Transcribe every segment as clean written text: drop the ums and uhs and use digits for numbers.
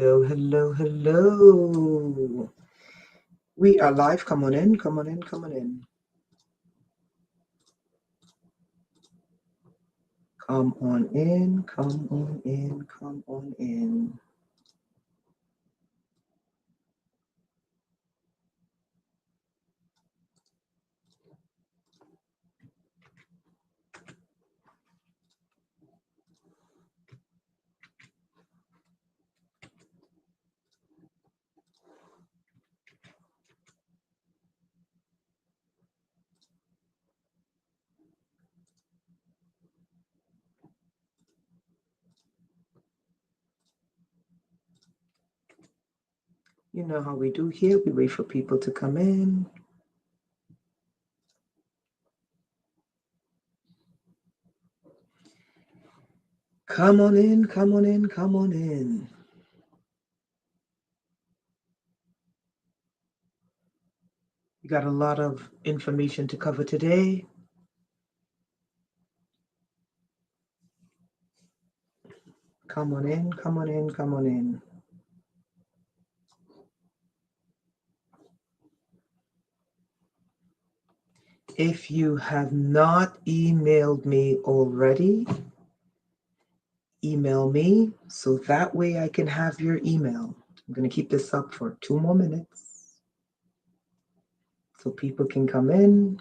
Hello, hello, hello. We are live. Come on in, come on in, come on in. Come on in, come on in, come on in. You know how we do here. We wait for people to come in. Come on in, come on in, come on in. We got a lot of information to cover today. Come on in, come on in, come on in. If you have not emailed me already, email me so that way I can have your email. I'm going to keep this up for 2 more minutes so people can come in.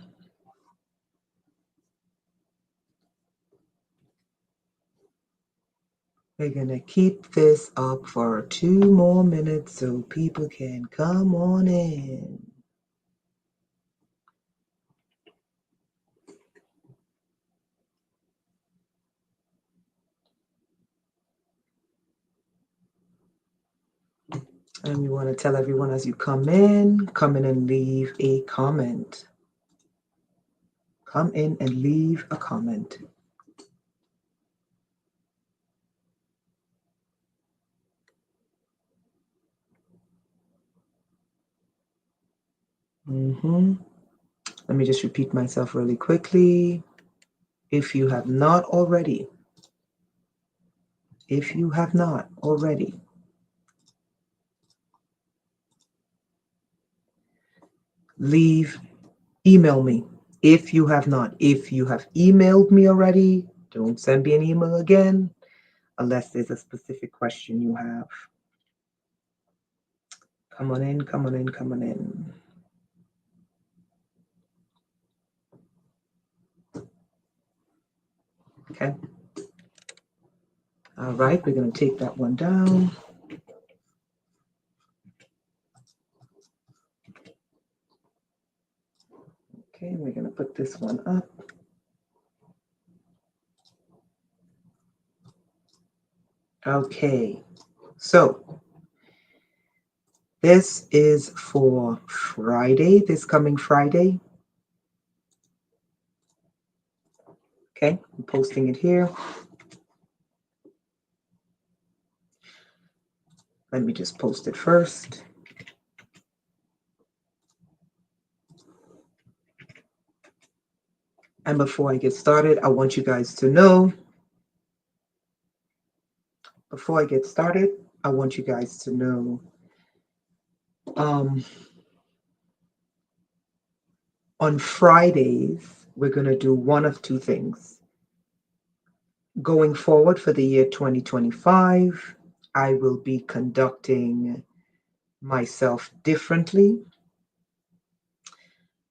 We're going to keep this up for 2 more minutes so people can come on in. And we want to tell everyone as you come in and leave a comment. Come in and leave a comment. Let me just repeat myself really quickly. If you have not already, email me. If you have emailed me already, don't send me an email again unless there's a specific question you have. Come on in, come on in, come on in. Okay. All right, we're going to take that one down. Okay, we're going to put this one up. Okay, so this is for Friday, this coming Friday. Okay, I'm posting it here. Let me just post it first. And before I get started, I want you guys to know, on Fridays, we're going to do one of two things. Going forward for the year 2025, I will be conducting myself differently.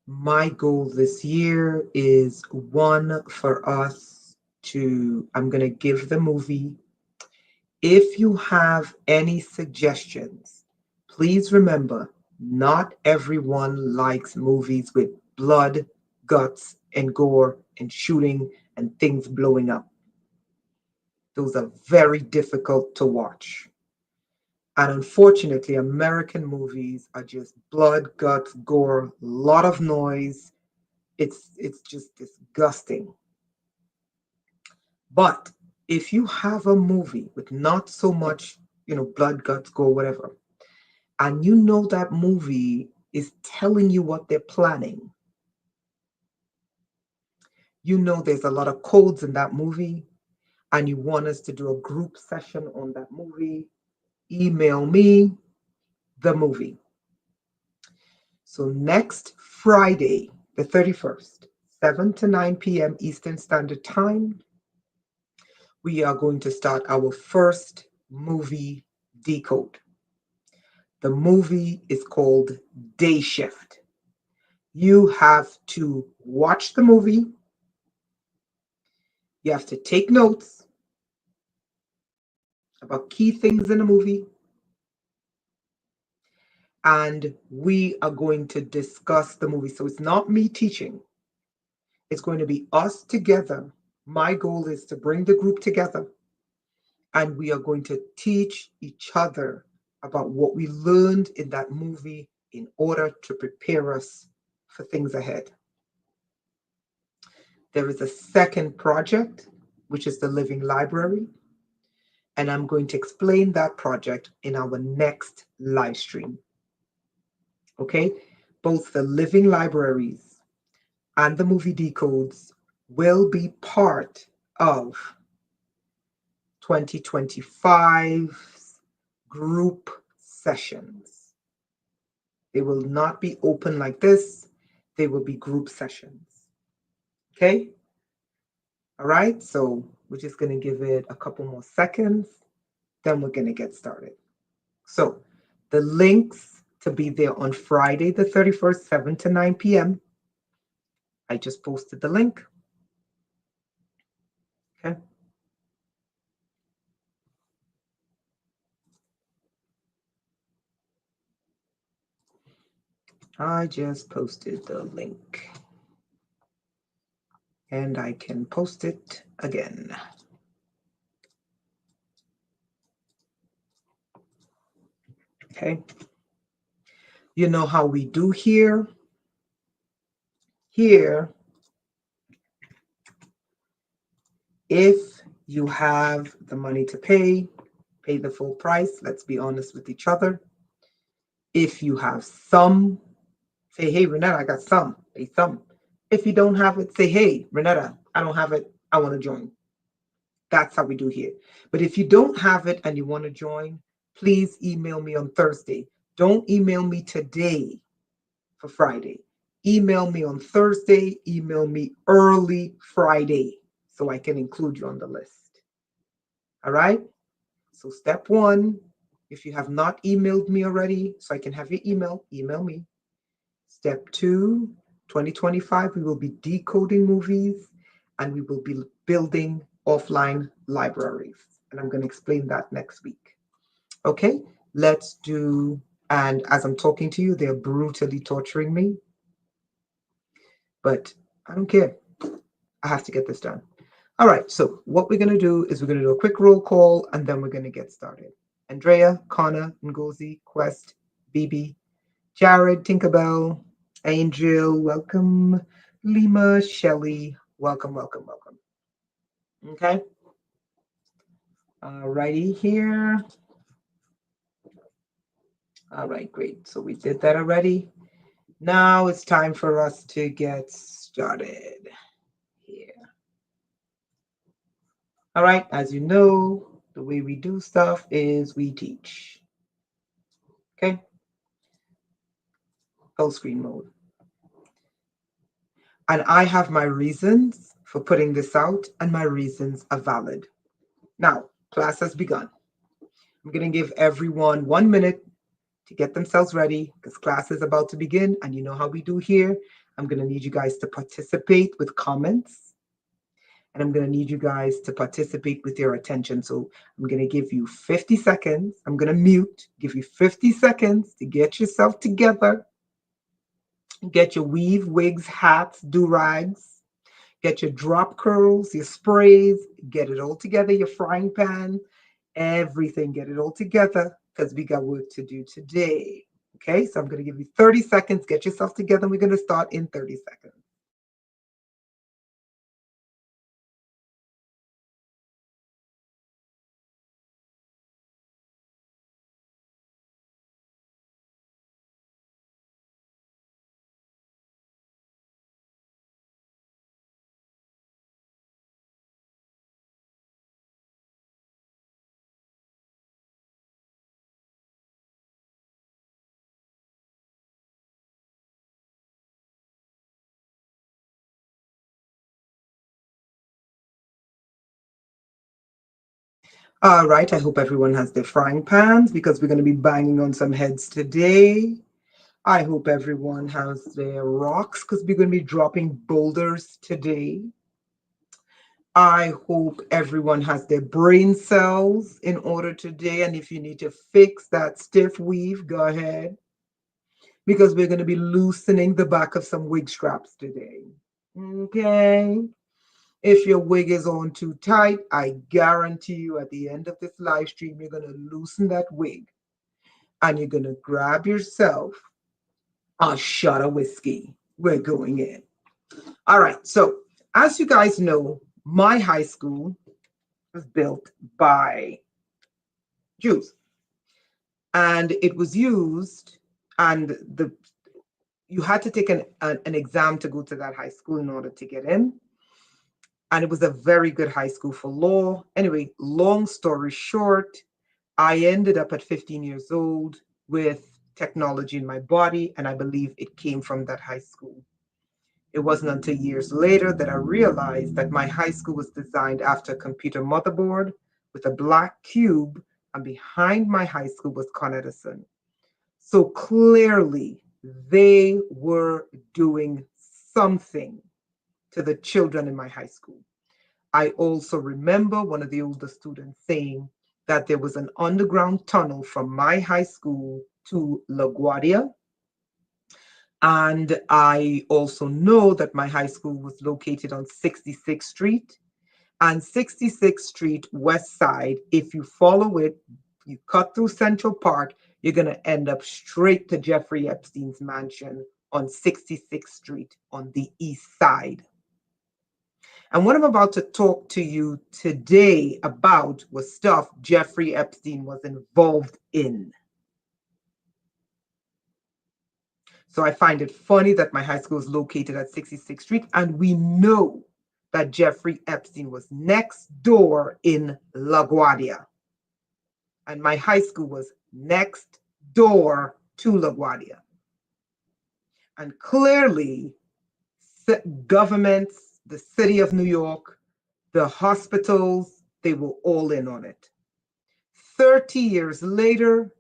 My goal this year is one for us to, I'm going to give the movie. If you have any suggestions, please remember, not everyone likes movies with blood, guts, and gore, and shooting, and things blowing up. Those are very difficult to watch. And unfortunately, American movies are just blood, guts, gore, a lot of noise. It's just disgusting. But if you have a movie with not so much, blood, guts, gore, whatever, and you know that movie is telling you what they're planning, you know there's a lot of codes in that movie, and you want us to do a group session on that movie, email me the movie. So next Friday, the 31st, 7 to 9 p.m. Eastern Standard Time, we are going to start our first movie decode. The movie is called Day Shift. You have to watch the movie. You have to take notes about key things in the movie. And we are going to discuss the movie. So it's not me teaching. It's going to be us together. My goal is to bring the group together. And we are going to teach each other about what we learned in that movie in order to prepare us for things ahead. There is a second project, which is the Living Library. And I'm going to explain that project in our next live stream. Okay? Both the Living Libraries and the movie decodes will be part of 2025's group sessions. They will not be open like this. They will be group sessions. Okay? All right, so we're just going to give it a couple more seconds. Then we're going to get started. So the links to be there on Friday the 31st, 7 to 9 p.m. I just posted the link. Okay. I just posted the link. And I can post it again. Okay. You know how we do here? Here, if you have the money to pay the full price. Let's be honest with each other. If you have some, say, hey, Renetta, I got some. Pay some. If you don't have it, say, hey, Renetta, I don't have it. I want to join. That's how we do here. But if you don't have it and you want to join, please email me on Thursday. Don't email me today for Friday. Email me on Thursday. Email me early Friday so I can include you on the list. All right? So step one, if you have not emailed me already, so I can have your email me. Step two, 2025, we will be decoding movies and we will be building offline libraries. And I'm going to explain that next week. Okay, let's do, and as I'm talking to you, they're brutally torturing me. But I don't care. I have to get this done. All right, so what we're going to do is we're going to do a quick roll call and then we're going to get started. Andrea, Connor, Ngozi, Quest, BB, Jared, Tinkerbell, Angel, welcome. Lima, Shelley, welcome, welcome, welcome. Okay. Alrighty here. All right, great. So we did that already. Now it's time for us to get started here. All right, as you know, the way we do stuff is we teach. Okay. Full screen mode. And I have my reasons for putting this out, and my reasons are valid. Now, class has begun. I'm going to give everyone 1 minute to get themselves ready because class is about to begin. And you know how we do here. I'm going to need you guys to participate with comments. And I'm going to need you guys to participate with your attention. So I'm going to give you 50 seconds. I'm going to mute, give you 50 seconds to get yourself together. Get your weave, wigs, hats, do-rags. Get your drop curls, your sprays. Get it all together, your frying pan, everything. Get it all together because we got work to do today. Okay, so I'm going to give you 30 seconds. Get yourself together. We're going to start in 30 seconds. All right, I hope everyone has their frying pans because we're going to be banging on some heads today. I hope everyone has their rocks because we're going to be dropping boulders today. I hope everyone has their brain cells in order today. And if you need to fix that stiff weave, go ahead because we're going to be loosening the back of some wig straps today. Okay. If your wig is on too tight, I guarantee you at the end of this live stream, you're going to loosen that wig and you're going to grab yourself a shot of whiskey. We're going in. All right. So, as you guys know, my high school was built by Jews and it was used, and you had to take an exam to go to that high school in order to get in. And it was a very good high school for law. Anyway, long story short, I ended up at 15 years old with technology in my body, and I believe it came from that high school. It wasn't until years later that I realized that my high school was designed after a computer motherboard with a black cube, and behind my high school was Con Edison. So clearly, they were doing something to the children in my high school. I also remember one of the older students saying that there was an underground tunnel from my high school to LaGuardia. And I also know that my high school was located on 66th Street. And 66th Street, West Side, if you follow it, you cut through Central Park, you're going to end up straight to Jeffrey Epstein's mansion on 66th Street on the east side. And what I'm about to talk to you today about was stuff Jeffrey Epstein was involved in. So I find it funny that my high school is located at 66th Street, and we know that Jeffrey Epstein was next door in LaGuardia. And my high school was next door to LaGuardia. And clearly, governments, the city of New York, the hospitals, they were all in on it. 30 years later,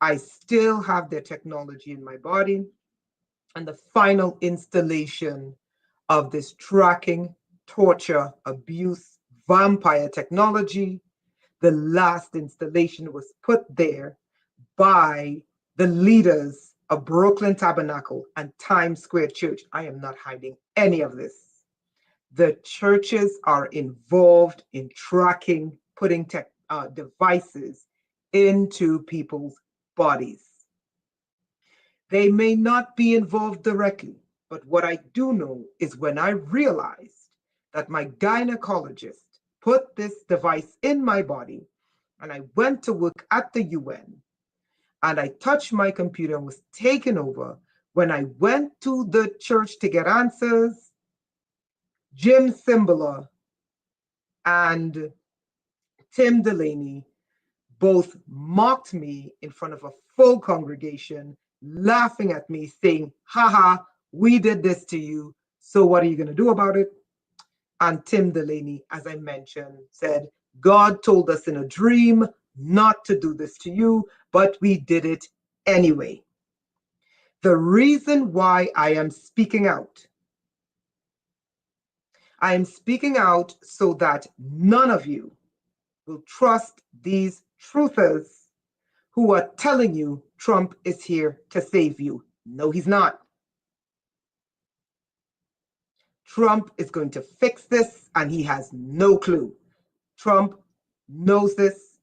I still have their technology in my body. And the final installation of this tracking, torture, abuse, vampire technology, the last installation was put there by the leaders of Brooklyn Tabernacle and Times Square Church. I am not hiding any of this. The churches are involved in tracking, putting devices into people's bodies. They may not be involved directly, but what I do know is when I realized that my gynecologist put this device in my body and I went to work at the UN and I touched my computer and was taken over, when I went to the church to get answers, Jim Cymbala and Tim Delaney both mocked me in front of a full congregation, laughing at me, saying, haha, we did this to you, so what are you going to do about it? And Tim Delaney, as I mentioned, said, God told us in a dream not to do this to you, but we did it anyway. The reason why I am speaking out so that none of you will trust these truthers who are telling you Trump is here to save you. No, he's not. Trump is going to fix this, and he has no clue. Trump knows this.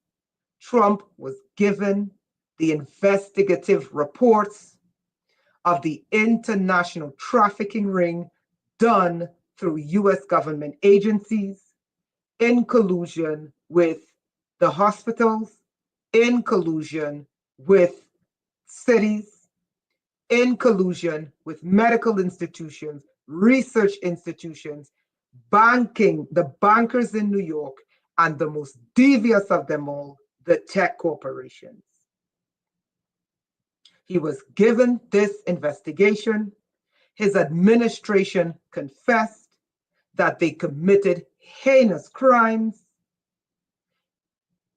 Trump was given the investigative reports of the international trafficking ring done through US government agencies in collusion with the hospitals, in collusion with cities, in collusion with medical institutions, research institutions, banking, the bankers in New York, and the most devious of them all, the tech corporations. He was given this investigation. His administration confessed that they committed heinous crimes.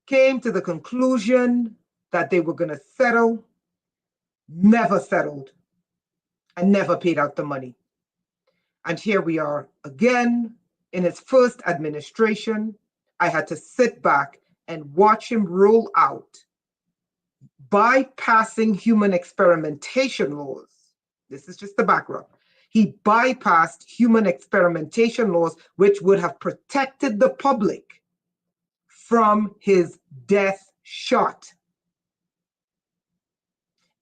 came to the conclusion that they were going to settle, never settled, and never paid out the money. And here we are again in his first administration. I had to sit back and watch him roll out, bypassing human experimentation laws. This is just the background. He bypassed human experimentation laws, which would have protected the public from his death shot,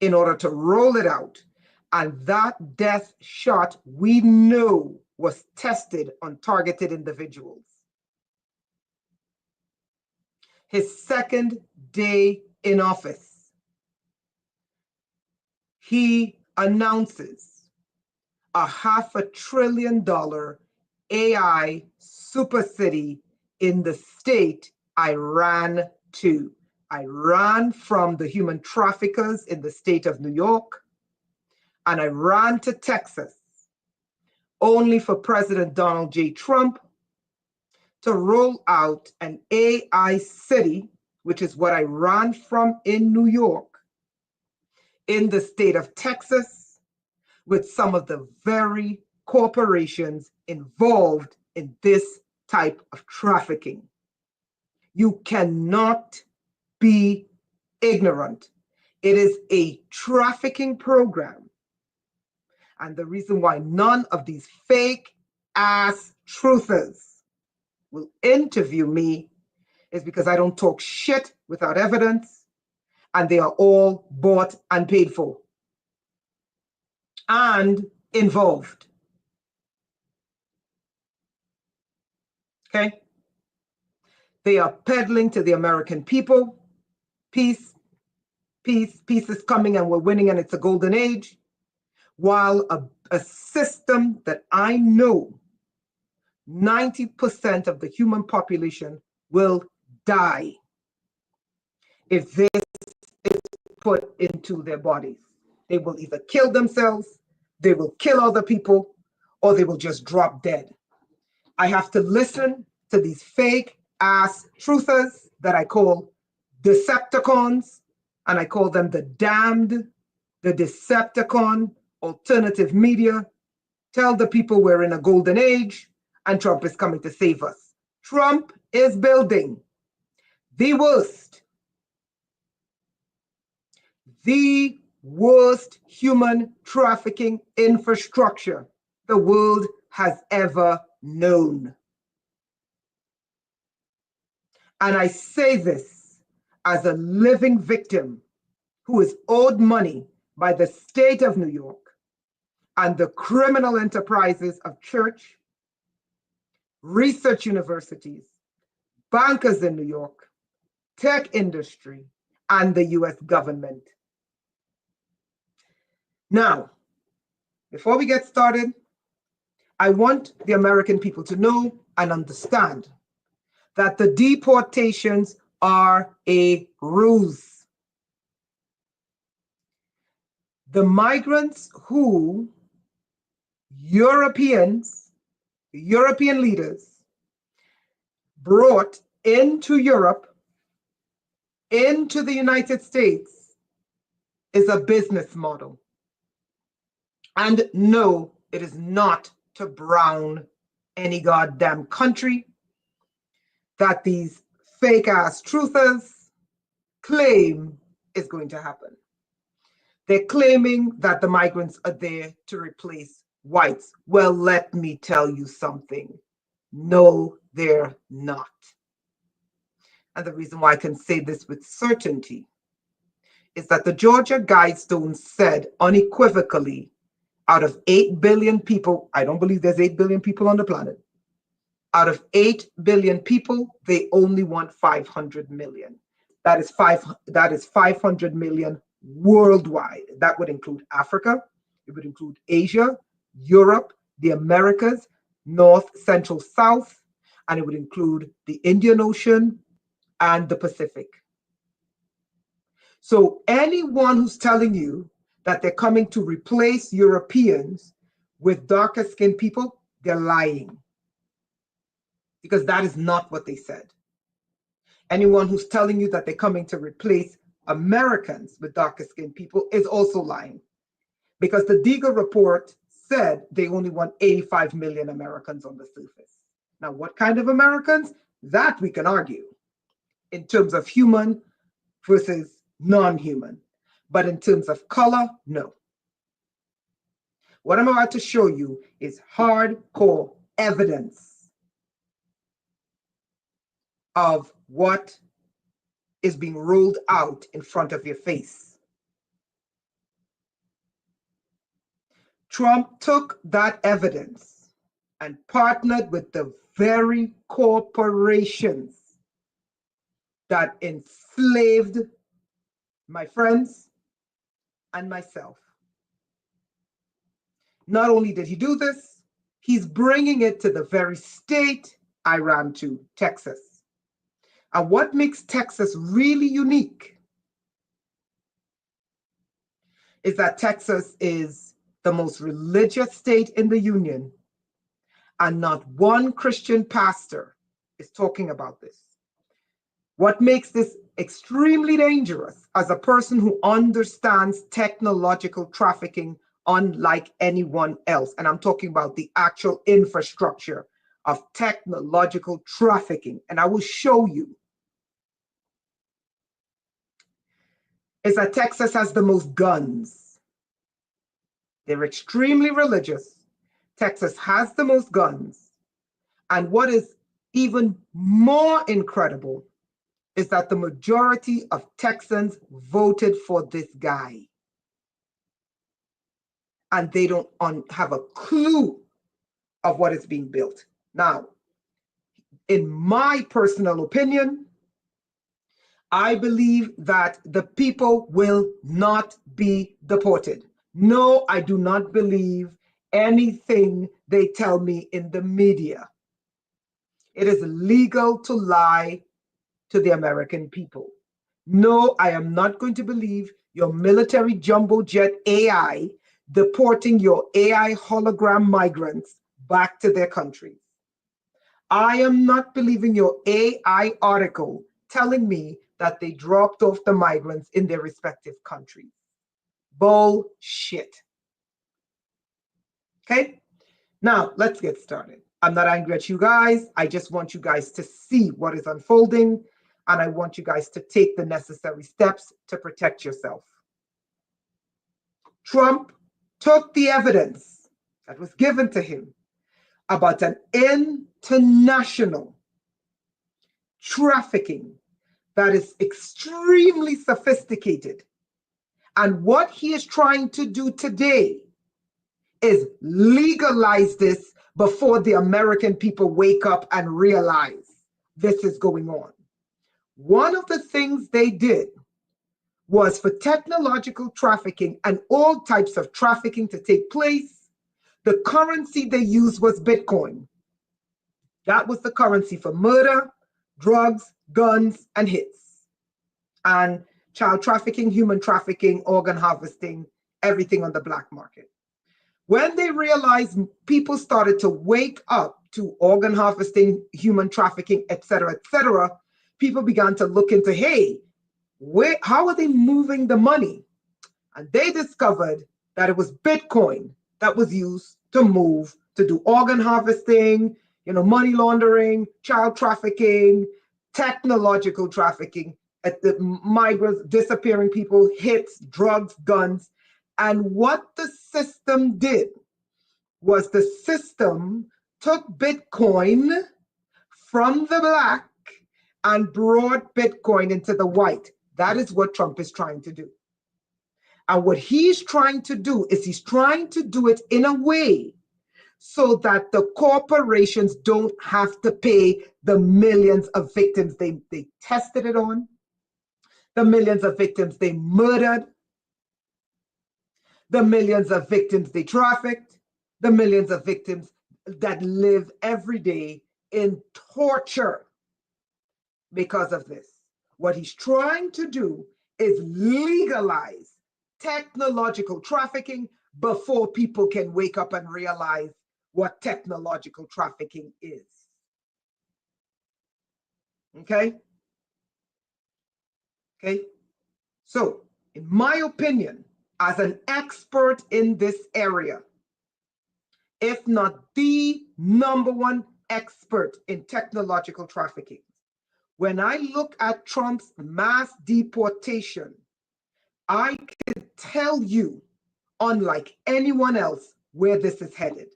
in order to roll it out. And that death shot, we know, was tested on targeted individuals. His second day in office, he announces a $500 billion AI super city in the state I ran to. I ran from the human traffickers in the state of New York, and I ran to Texas, only for President Donald J. Trump to roll out an AI city, which is what I ran from in New York, in the state of Texas, with some of the very corporations involved in this type of trafficking. You cannot be ignorant. It is a trafficking program. And the reason why none of these fake ass truthers will interview me is because I don't talk shit without evidence, and they are all bought and paid for and involved. Okay? They are peddling to the American people, peace, peace, peace is coming and we're winning and it's a golden age, while a system that I know 90% of the human population will die if this is put into their bodies. They will either kill themselves, they will kill other people, or they will just drop dead. I have to listen to these fake ass truthers that I call Decepticons, and I call them the damned, the Decepticon alternative media. Tell the people we're in a golden age and Trump is coming to save us. Trump is building the worst human trafficking infrastructure the world has ever known. And I say this as a living victim who is owed money by the state of New York and the criminal enterprises of church, research universities, bankers in New York, tech industry, and the US government. Now, before we get started, I want the American people to know and understand that the deportations are a ruse. The migrants who European leaders brought into Europe, into the United States, is a business model. And no, it is not to brown any goddamn country that these fake ass truthers claim is going to happen. They're claiming that the migrants are there to replace whites. Well, let me tell you something. No, they're not. And the reason why I can say this with certainty is that the Georgia Guidestones said unequivocally, out of 8 billion people, I don't believe there's 8 billion people on the planet. Out of 8 billion people, they only want 500 million. That is 500 million worldwide. That would include Africa, it would include Asia, Europe, the Americas, North, Central, South, and it would include the Indian Ocean and the Pacific. So anyone who's telling you that they're coming to replace Europeans with darker skinned people, they're lying. Because that is not what they said. Anyone who's telling you that they're coming to replace Americans with darker skinned people is also lying. Because the Deagle report said they only want 85 million Americans on the surface. Now, what kind of Americans? That we can argue in terms of human versus non-human. But in terms of color, no. What I'm about to show you is hardcore evidence of what is being rolled out in front of your face. Trump took that evidence and partnered with the very corporations that enslaved my friends and myself. Not only did he do this, he's bringing it to the very state I ran to, Texas. And what makes Texas really unique is that Texas is the most religious state in the union, and not one Christian pastor is talking about this. What makes this extremely dangerous as a person who understands technological trafficking unlike anyone else, and I'm talking about the actual infrastructure of technological trafficking, and I will show you, is that Texas has the most guns. They're extremely religious. Texas has the most guns. And what is even more incredible is that the majority of Texans voted for this guy. And they don't have a clue of what is being built. Now, in my personal opinion, I believe that the people will not be deported. No, I do not believe anything they tell me in the media. It is legal to lie to the American people. No, I am not going to believe your military jumbo jet AI deporting your AI hologram migrants back to their countries. I am not believing your AI article telling me that they dropped off the migrants in their respective countries. Bullshit. Okay? Now, let's get started. I'm not angry at you guys. I just want you guys to see what is unfolding, and I want you guys to take the necessary steps to protect yourself. Trump took the evidence that was given to him about an international trafficking that is extremely sophisticated. And what he is trying to do today is legalize this before the American people wake up and realize this is going on. One of the things they did was for technological trafficking and all types of trafficking to take place, the currency they used was Bitcoin. That was the currency for murder, drugs, guns, and hits. And child trafficking, human trafficking, organ harvesting, everything on the black market. When they realized people started to wake up to organ harvesting, human trafficking, etc., people began to look into, hey, how are they moving the money? And they discovered that it was Bitcoin that was used to do organ harvesting, money laundering, child trafficking, technological trafficking, at the migrants, disappearing people, hits, drugs, guns. And what the system did was the system took Bitcoin from the black and brought Bitcoin into the white. That is what Trump is trying to do. And what he's trying to do is he's trying to do it in a way so that the corporations don't have to pay the millions of victims they tested it on, the millions of victims they murdered, the millions of victims they trafficked, the millions of victims that live every day in torture because of this. What he's trying to do is legalize technological trafficking before people can wake up and realize what technological trafficking is. Okay? Okay? So, in my opinion, as an expert in this area, if not the number one expert in technological trafficking, when I look at Trump's mass deportation, I can tell you, unlike anyone else, where this is headed.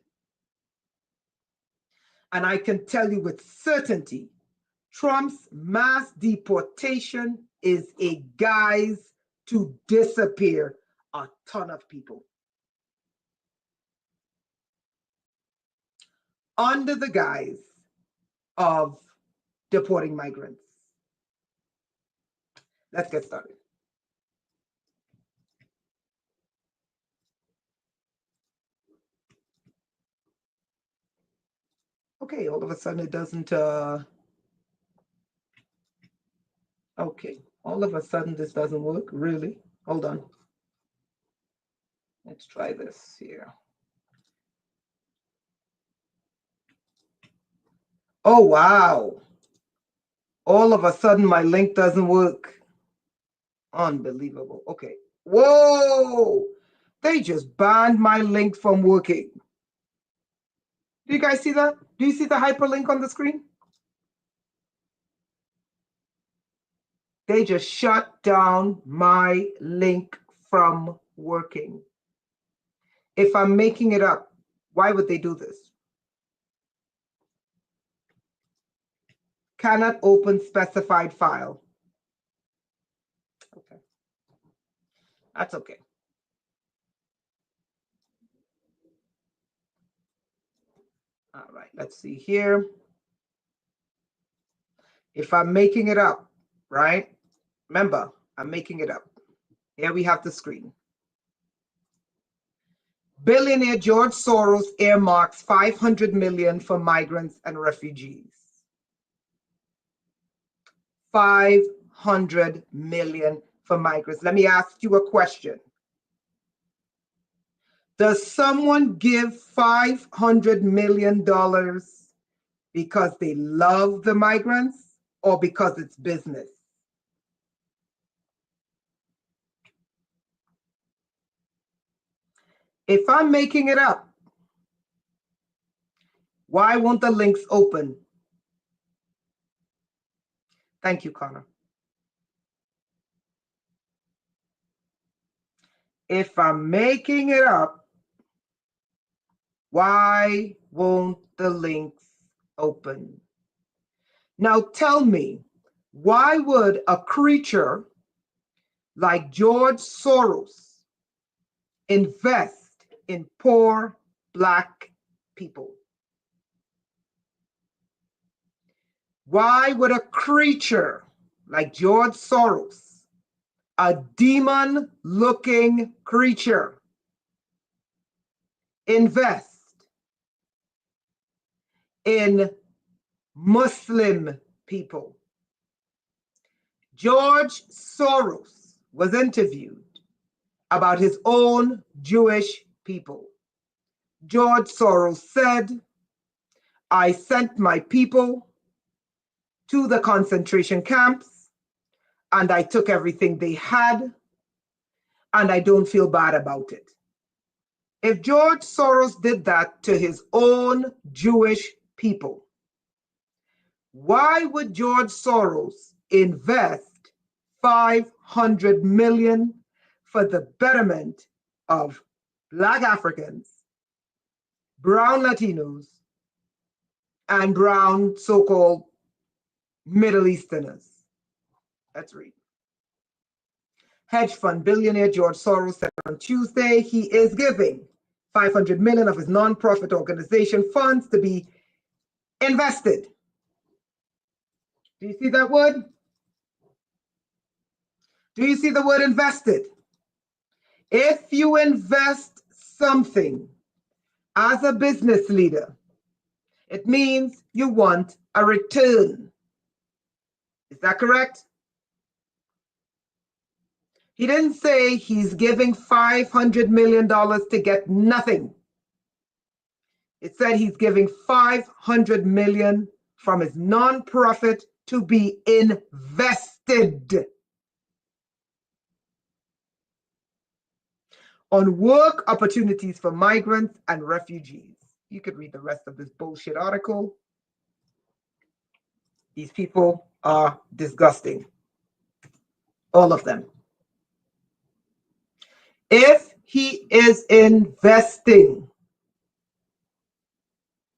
And I can tell you with certainty, Trump's mass deportation is a guise to disappear a ton of people. Under the guise of deporting migrants. Let's get started. Okay, all of a sudden it doesn't, okay, all of a sudden this doesn't work, really? Hold on. Let's try this here. Oh, wow. All of a sudden my link doesn't work. Unbelievable. Okay. Whoa! They just banned my link from working. Do you guys see that? Do you see the hyperlink on the screen? They just shut down my link from working. If I'm making it up, why would they do this? Cannot open specified file. Okay. That's okay. All right, let's see here. If I'm making it up, right? Remember, I'm making it up. Here we have the screen. Billionaire George Soros earmarks $500 million for migrants and refugees. $500 million for migrants. Let me ask you a question. Does someone give $500 million because they love the migrants or because it's business? If I'm making it up, why won't the links open? Thank you, Connor. If I'm making it up, why won't the links open? Now tell me, why would a creature like George Soros invest in poor Black people? Why would a creature like George Soros, a demon-looking creature, invest in Muslim people? George Soros was interviewed about his own Jewish people. George Soros said, "I sent my people to the concentration camps and I took everything they had and I don't feel bad about it." If George Soros did that to his own Jewish people, why would George Soros invest $500 million for the betterment of Black Africans, brown Latinos, and brown so-called Middle Easterners? Let's read. Hedge fund billionaire George Soros said on Tuesday he is giving $500 million of his nonprofit organization funds to be invested. Do you see that word? Do you see the word invested? If you invest something as a business leader, it means you want a return. Is that correct? He didn't say he's giving $500 million to get nothing. It said he's giving $500 million from his nonprofit to be invested. on work opportunities for migrants and refugees. You could read the rest of this bullshit article. These people are disgusting. All of them. If he is investing,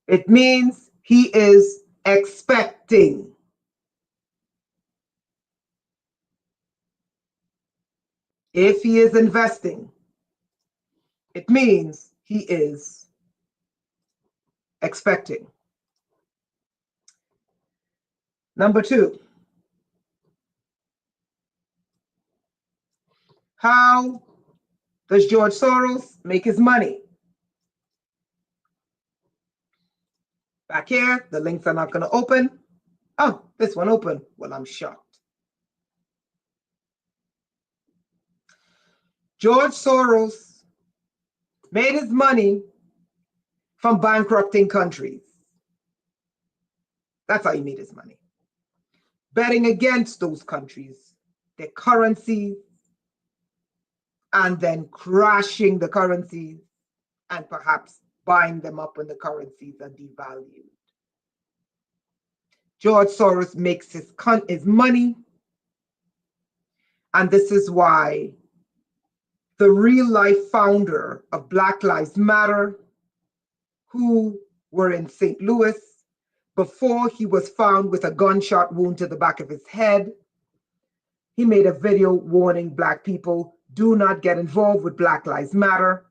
it means he is expecting. If he is investing, it means he is expecting. Number 2, how does George Soros make his money? Back here, the links are not going to open. Oh, this one open. Well, I'm shocked. George Soros made his money from bankrupting countries. That's how he made his money. Betting against those countries, their currencies, and then crashing the currencies and perhaps buying them up when the currencies are devalued. George Soros makes his money, and this is why the real-life founder of Black Lives Matter, who were in St. Louis, before he was found with a gunshot wound to the back of his head, he made a video warning Black people, do not get involved with Black Lives Matter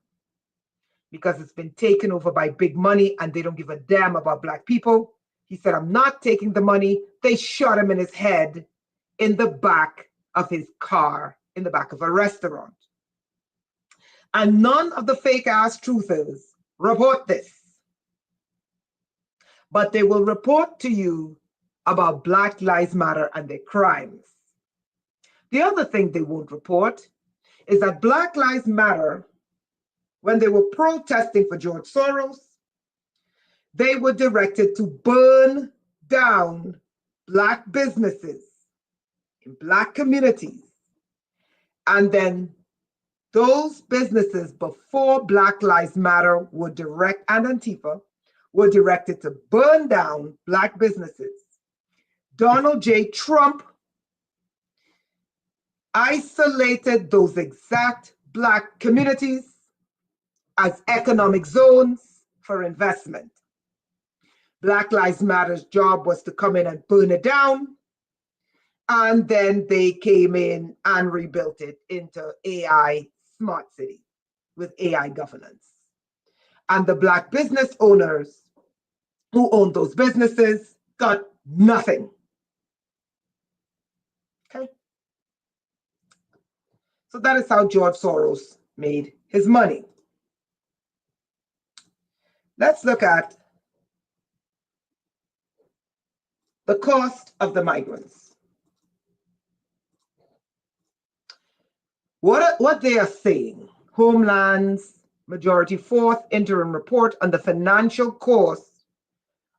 because it's been taken over by big money and they don't give a damn about Black people. He said, I'm not taking the money. They shot him in his head in the back of his car, in the back of a restaurant. And none of the fake ass truthers report this. But they will report to you about Black Lives Matter and their crimes. The other thing they won't report is that Black Lives Matter, when they were protesting for George Soros, they were directed to burn down Black businesses in Black communities. And then those businesses before Black Lives Matter were and Antifa were directed to burn down Black businesses. Donald J. Trump isolated those exact Black communities as economic zones for investment. Black Lives Matter's job was to come in and burn it down, and then they came in and rebuilt it into AI smart city with AI governance. And the Black business owners who owned those businesses got nothing. Okay. So that is how George Soros made his money. Let's look at the cost of the migrants. What they are saying, Homeland's Majority Fourth Interim Report on the Financial Cost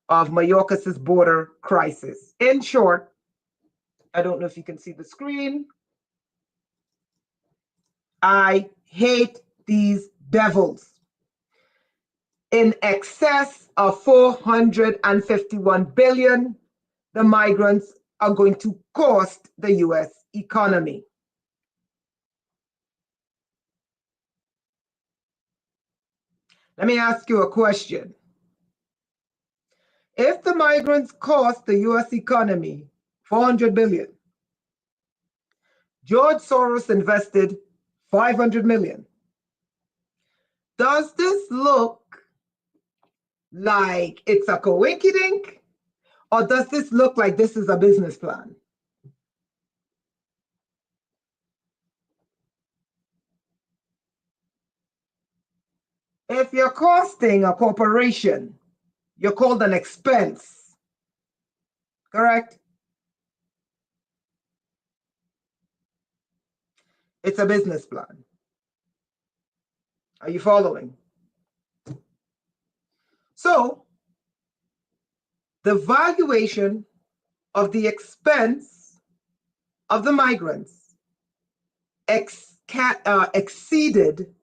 of Mayorkas' Border Crisis. In short, I don't know if you can see the screen. I hate these devils. In excess of 451 billion, the migrants are going to cost the US economy. Let me ask you a question. If the migrants cost the US economy 400 billion, George Soros invested 500 million. Does this look like it's a coincidence, or does this look like this is a business plan? If you're costing a corporation, you're called an expense, correct? It's a business plan. Are you following? So, the valuation of the expense of the migrants exceeded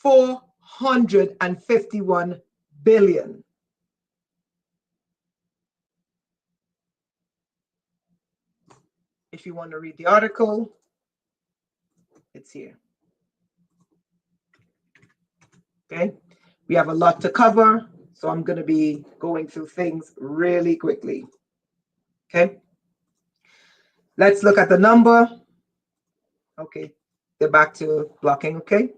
451 billion. If you want to read the article, it's here. Okay, we have a lot to cover, so I'm going to be going through things really quickly. Okay, let's look at the number. Okay, they're back to blocking. Okay,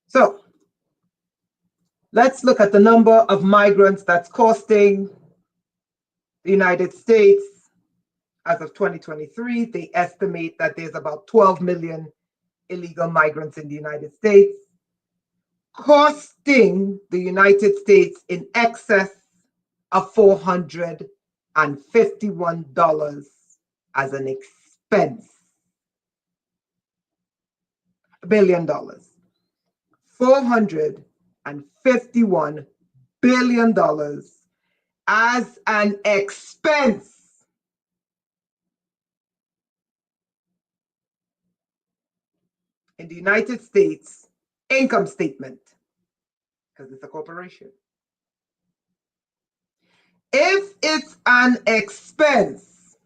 so let's look at the number of migrants that's costing the United States. As of 2023, they estimate that there's about 12 million illegal migrants in the United States, costing the United States in excess of $451 as an expense. $1 billion. $451 billion as an expense. In the United States income statement, because it's a corporation. If it's an expense,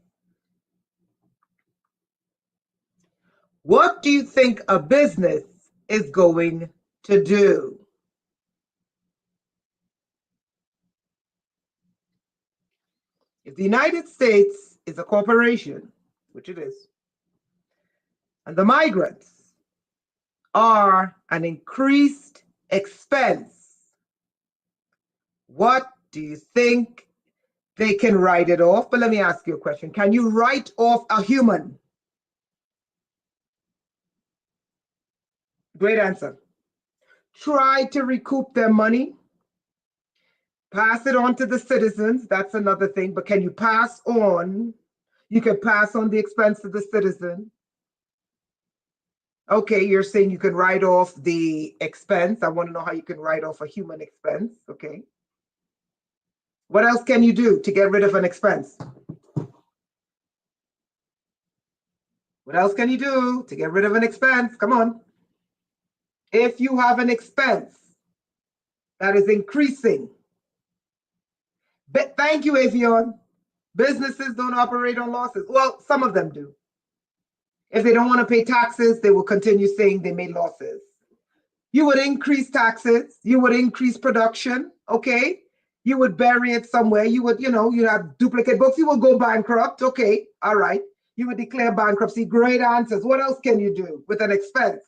what do you think a business is going to do? If the United States is a corporation, which it is, and the migrants are an increased expense, what do you think they can write it off? But let me ask you a question. Can you write off a human? Great answer. Try to recoup their money. Pass it on to the citizens. That's another thing. But can you pass on? You can pass on the expense to the citizen. Okay, you're saying you can write off the expense. I want to know how you can write off a human expense. Okay. What else can you do to get rid of an expense? What else can you do to get rid of an expense? Come on. If you have an expense that is increasing, but thank you, Avion. Businesses don't operate on losses. Well, some of them do. If they don't want to pay taxes, they will continue saying they made losses. You would increase taxes. You would increase production. Okay. You would bury it somewhere. You would, you have duplicate books. You will go bankrupt. Okay. All right. You would declare bankruptcy. Great answers. What else can you do with an expense?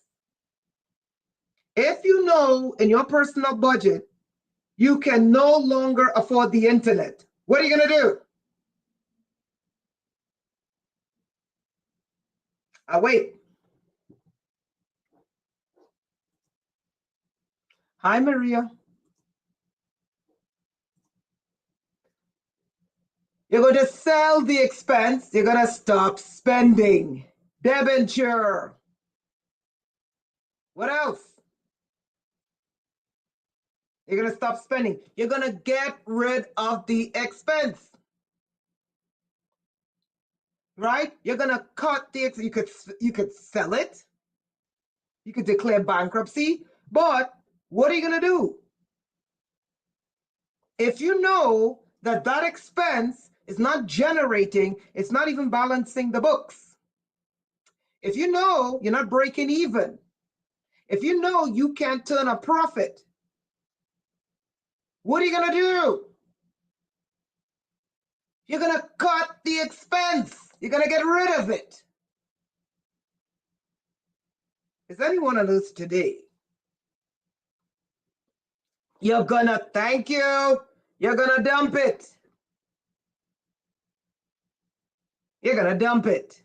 If you know in your personal budget, you can no longer afford the internet, what are you going to do? I'll wait. Hi, Maria. You're going to sell the expense. You're going to stop spending. Debenture. What else? You're going to stop spending. You're going to get rid of the expense. Right? You're going to cut the you could sell it. You could declare bankruptcy. But what are you going to do? If you know that that expense is not generating, it's not even balancing the books. If you know you're not breaking even, if you know you can't turn a profit, what are you going to do? You're going to cut the expense. You're going to get rid of it. Is anyone on this today? You're going to thank you. You're going to dump it. You're going to dump it.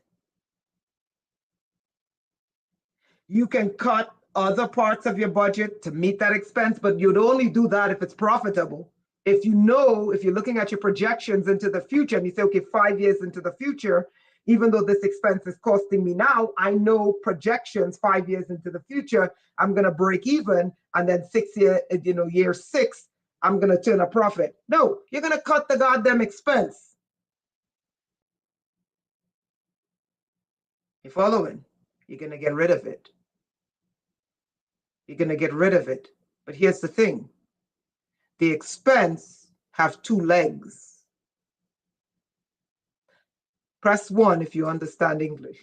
You can cut other parts of your budget to meet that expense, but you'd only do that if it's profitable. If you know, if you're looking at your projections into the future and you say, okay, 5 years into the future, even though this expense is costing me now, I know projections 5 years into the future, I'm going to break even. And then year 6, I'm going to turn a profit. No, you're going to cut the goddamn expense. You're following? You're going to get rid of it. You're going to get rid of it. But here's the thing. The expense have two legs. Press 1 if you understand English.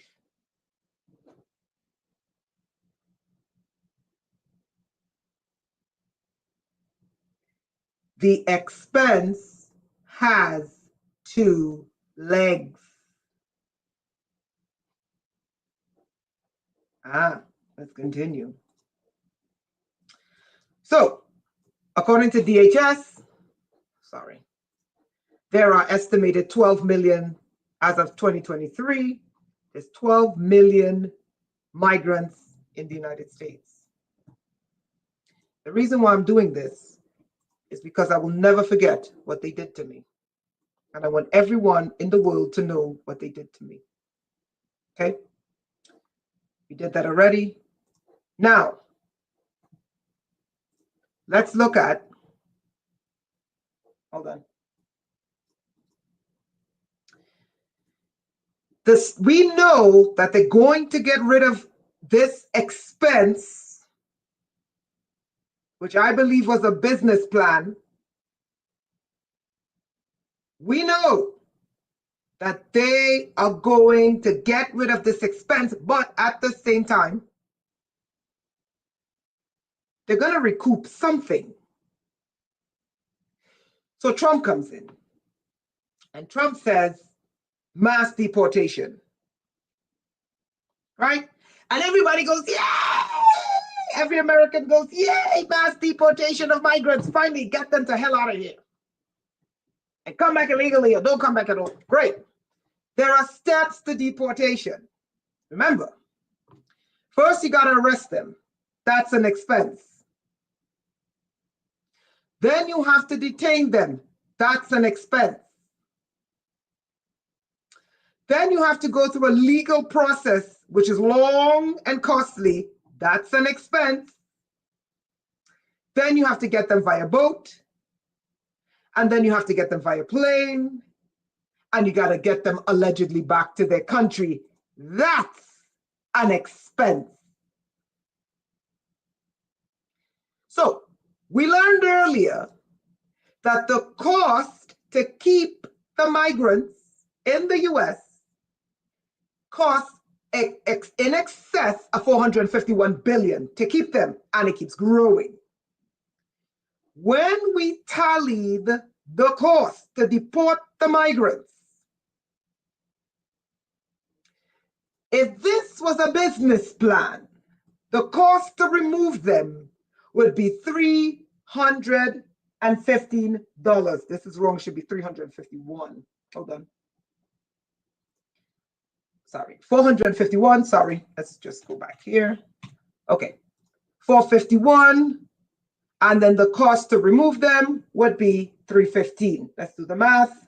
The expense has two legs. Let's continue. So, according to DHS, there are estimated 12 million, as of 2023, there's 12 million migrants in the United States. The reason why I'm doing this is because I will never forget what they did to me. And I want everyone in the world to know what they did to me. Okay? We did that already. Now, let's look at, hold on. This, we know that they're going to get rid of this expense, which I believe was a business plan. We know that they are going to get rid of this expense, but at the same time, they're going to recoup something. So Trump comes in, and Trump says, mass deportation, right? And everybody goes, yay! Every American goes, yay, mass deportation of migrants. Finally, get them to hell out of here. And come back illegally or don't come back at all. Great. There are steps to deportation. Remember, first you got to arrest them. That's an expense. Then you have to detain them. That's an expense. Then you have to go through a legal process, which is long and costly. That's an expense. Then you have to get them via boat. And then you have to get them via plane. And you got to get them allegedly back to their country. That's an expense. So we learned earlier that the cost to keep the migrants in the US costs in excess of $451 billion to keep them, and it keeps growing. When we tallied the cost to deport the migrants, if this was a business plan, the cost to remove them would be $315. This is wrong, should be $351. Hold on. Sorry, 451, sorry. Let's just go back here. Okay, 451, and then the cost to remove them would be 315. Let's do the math.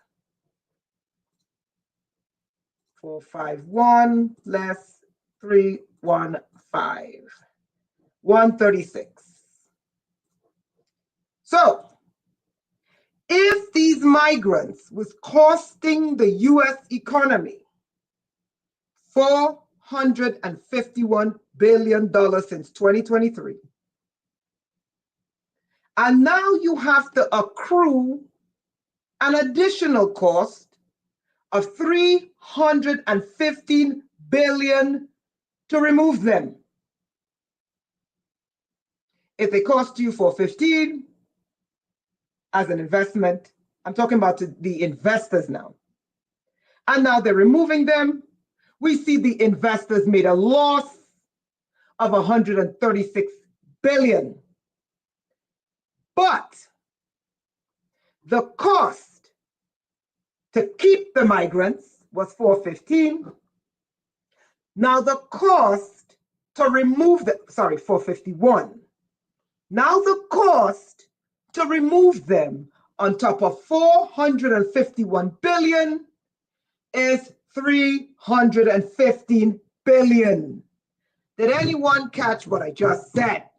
451 less 315. 136. So, if these migrants was costing the US economy $451 billion since 2023. And now you have to accrue an additional cost of $315 billion to remove them. If they cost you $415 as an investment, I'm talking about the investors now. And now they're removing them. We see the investors made a loss of $136 billion. But the cost to keep the migrants was $415. Now the cost to remove them, sorry, $451. Now the cost to remove them on top of $451 billion is $315 billion. Did anyone catch what I just said?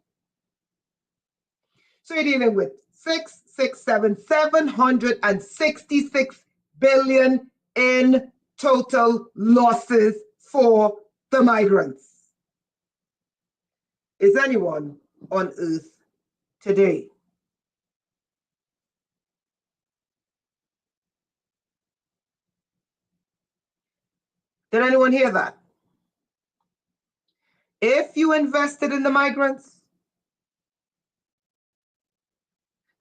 So you're dealing with 766 billion in total losses for the migrants. Is anyone on earth today. Did anyone hear that? If you invested in the migrants,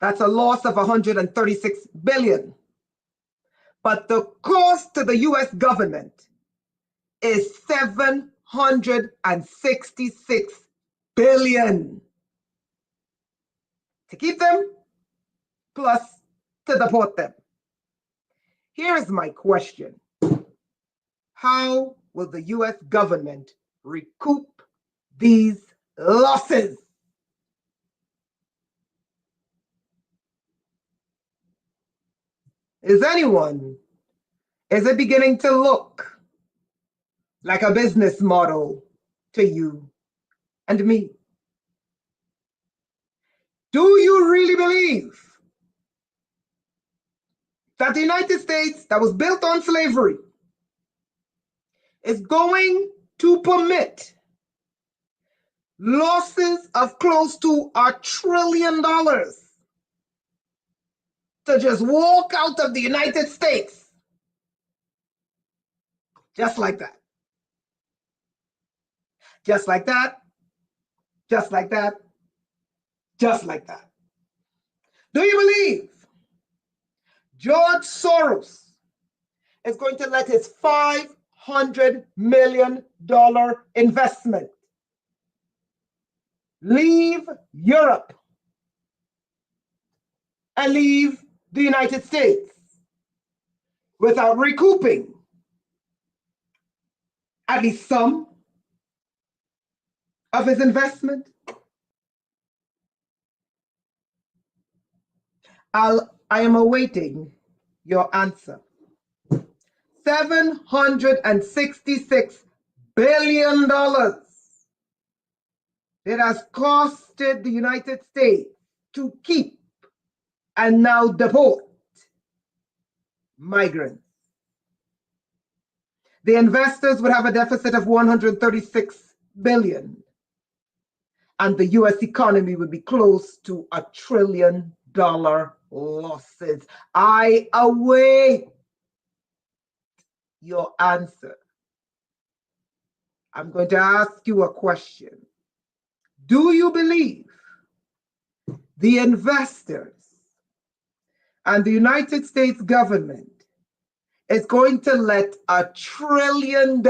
that's a loss of 136 billion. But the cost to the US government is 766 billion to keep them, plus to deport them. Here's my question. How will the US government recoup these losses? Is it beginning to look like a business model to you and me? Do you really believe that the United States, that was built on slavery, is going to permit losses of close to $1 trillion to just walk out of the United States? Just like that. Just like that. Just like that. Just like that. Do you believe George Soros is going to let his $500 million investment leave Europe and leave the United States without recouping at least some of his investment? I am awaiting your answer. $766 billion it has costed the United States to keep and now deport migrants. The investors would have a deficit of 136 billion, and the US economy would be close to $1 trillion losses. I await your answer. I'm going to ask you a question. Do you believe the investors and the United States government is going to let $1 trillion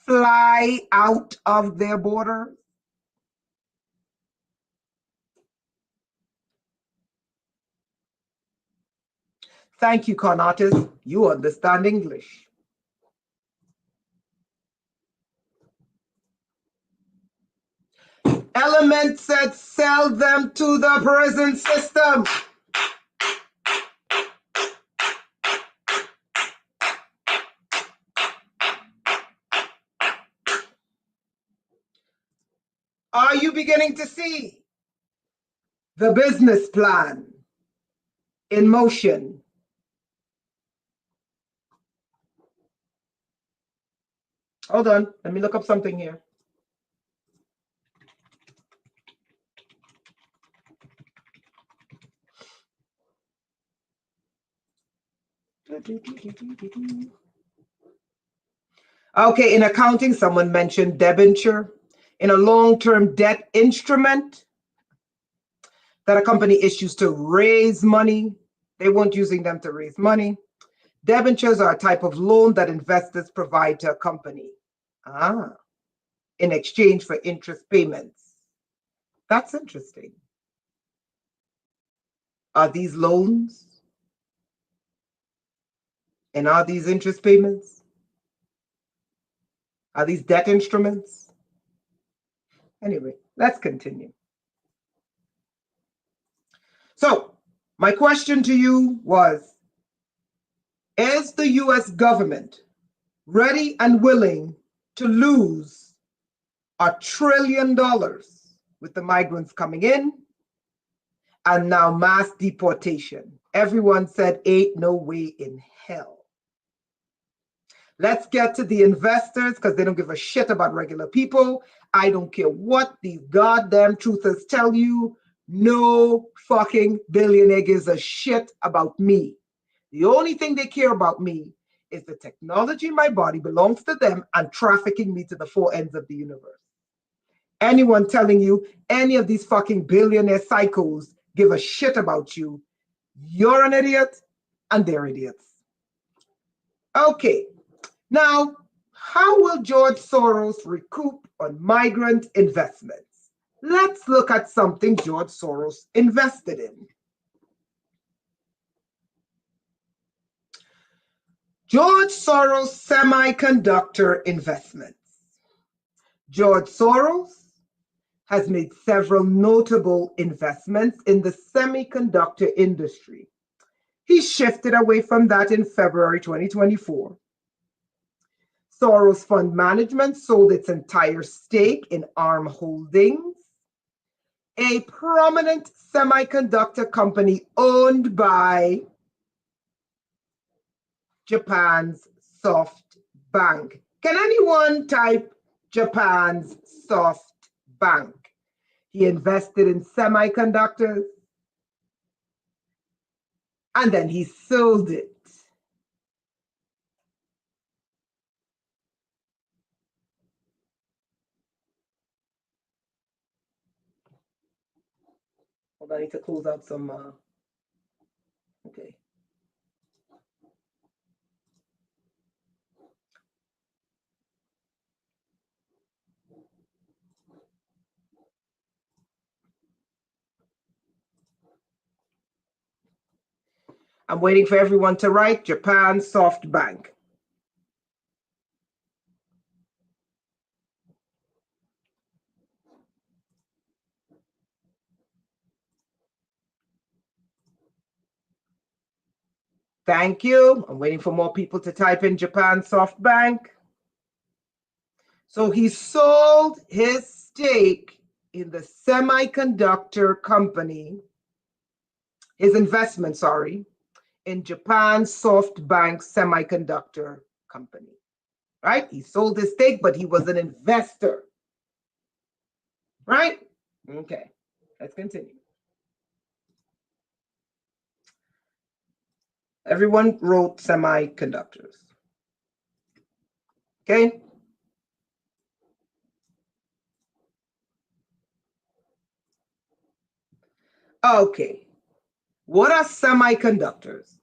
fly out of their borders? Thank you, con artist. You understand English. Element said, sell them to the prison system. Are you beginning to see the business plan in motion? Hold on, let me look up something here. Okay, in accounting, someone mentioned debenture. In a long-term debt instrument that a company issues to raise money, they weren't using them to raise money. Debentures are a type of loan that investors provide to a company in exchange for interest payments. That's interesting. Are these loans? And are these interest payments? Are these debt instruments? Anyway, let's continue. So, my question to you was, is the US government ready and willing to lose $1 trillion with the migrants coming in and now mass deportation? Everyone said, ain't no way in hell. Let's get to the investors because they don't give a shit about regular people. I don't care what these goddamn truthers tell you. No fucking billionaire gives a shit about me. The only thing they care about me is the technology in my body belongs to them and trafficking me to the four ends of the universe. Anyone telling you any of these fucking billionaire psychos give a shit about you, you're an idiot and they're idiots. Okay, now, how will George Soros recoup on migrant investments? Let's look at something George Soros invested in. George Soros semiconductor investments. George Soros has made several notable investments in the semiconductor industry. He shifted away from that in February 2024. Soros Fund Management sold its entire stake in ARM Holdings, a prominent semiconductor company owned by Japan's SoftBank. Can anyone type Japan's SoftBank? He invested in semiconductors and then he sold it. Hold on, I need to close out some, okay. I'm waiting for everyone to write Japan SoftBank. Thank you. I'm waiting for more people to type in Japan SoftBank. So he sold his stake in the semiconductor company, his investment, sorry, in Japan SoftBank Semiconductor Company, right? He sold his stake, but he was an investor, right? Okay, let's continue. Everyone wrote semiconductors, okay? Okay, what are semiconductors?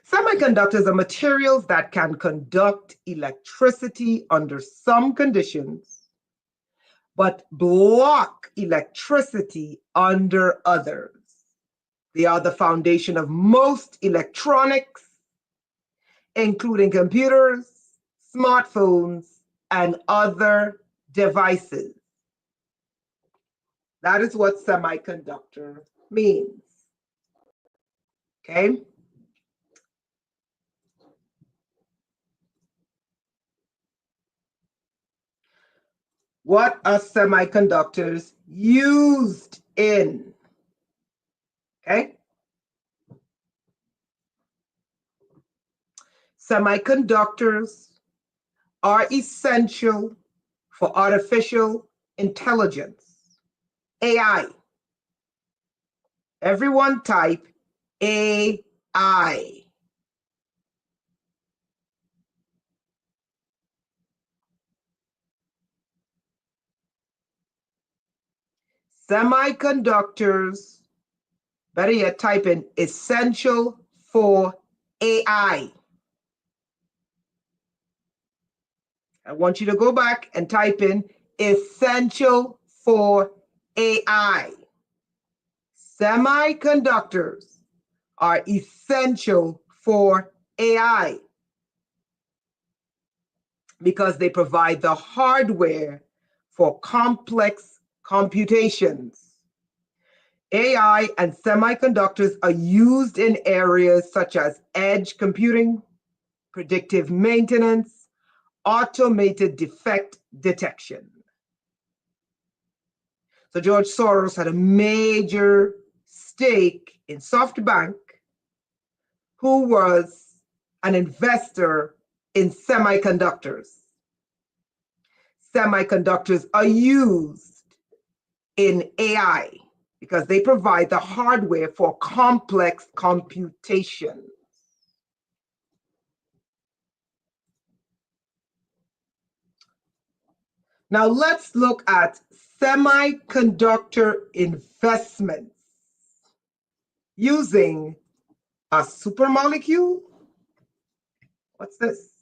Semiconductors are materials that can conduct electricity under some conditions, but block electricity under others. They are the foundation of most electronics, including computers, smartphones, and other devices. That is what semiconductor means. Okay? What are semiconductors used in? Okay? Semiconductors are essential for artificial intelligence, AI. Everyone type AI. Semiconductors, better yet, type in essential for AI. I want you to go back and type in essential for AI. Semiconductors are essential for AI because they provide the hardware for complex computations. AI and semiconductors are used in areas such as edge computing, predictive maintenance, automated defect detection. So George Soros had a major stake in SoftBank, who was an investor in semiconductors. Semiconductors are used in AI because they provide the hardware for complex computation. Now let's look at semiconductor investments using a supermolecule. What's this?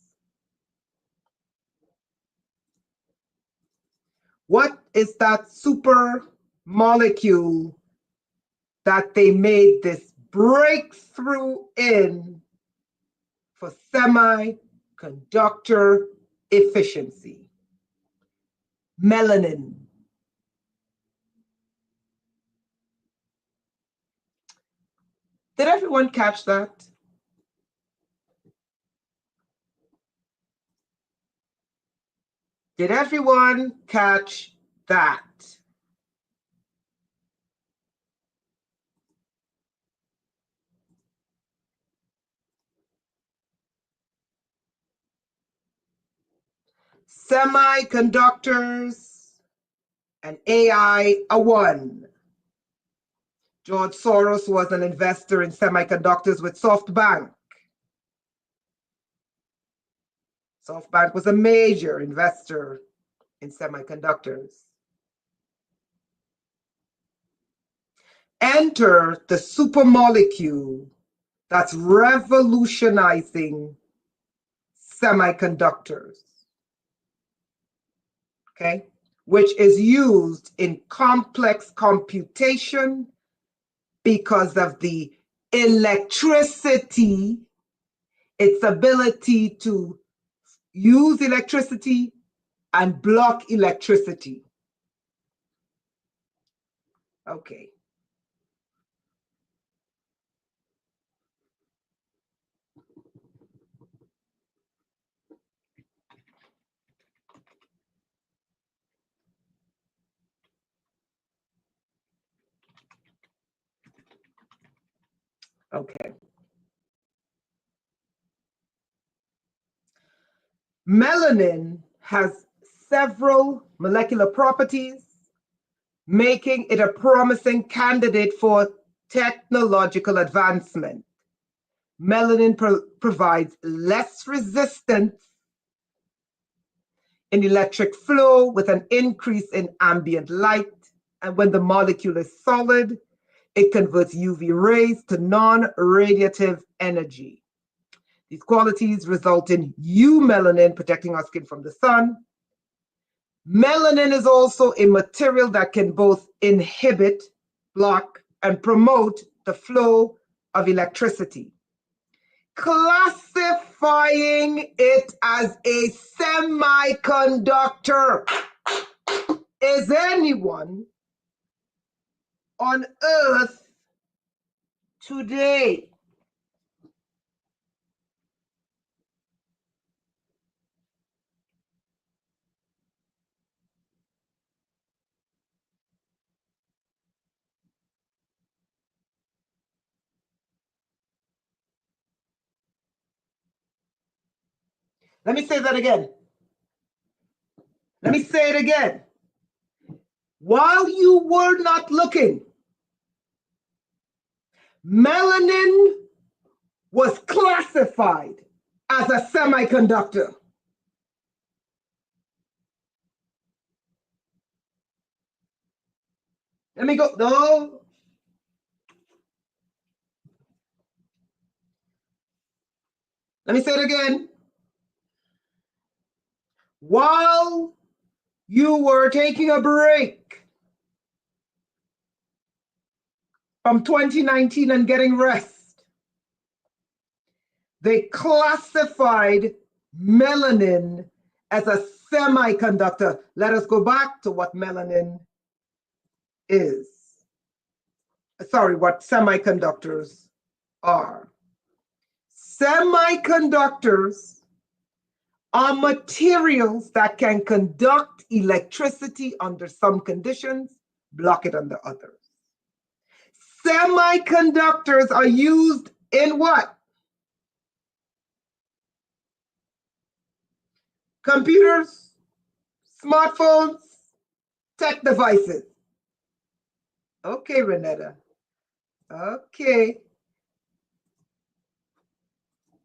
What is that super molecule that they made this breakthrough in for semiconductor efficiency? Melanin. Did everyone catch that? Did everyone catch that? Semiconductors and AI are one. George Soros was an investor in semiconductors with SoftBank. SoftBank was a major investor in semiconductors. Enter the supermolecule that's revolutionizing semiconductors, okay, which is used in complex computation because of the electricity, its ability to use electricity and block electricity. Okay. Okay. Melanin has several molecular properties, making it a promising candidate for technological advancement. Melanin provides less resistance in electric flow with an increase in ambient light. And when the molecule is solid, it converts UV rays to non-radiative energy. These qualities result in eumelanin, protecting our skin from the sun. Melanin is also a material that can both inhibit, block, and promote the flow of electricity, classifying it as a semiconductor. Is anyone on Earth today Let me say that again. Let me say it again. While you were not looking, melanin was classified as a semiconductor. Let me go. No. Let me say it again. While you were taking a break from 2019 and getting rest, they classified melanin as a semiconductor. Let us go back to what melanin is. Sorry, what semiconductors are. Semiconductors are materials that can conduct electricity under some conditions, block it under others. Semiconductors are used in what? Computers, smartphones, tech devices. Okay, Renetta. Okay.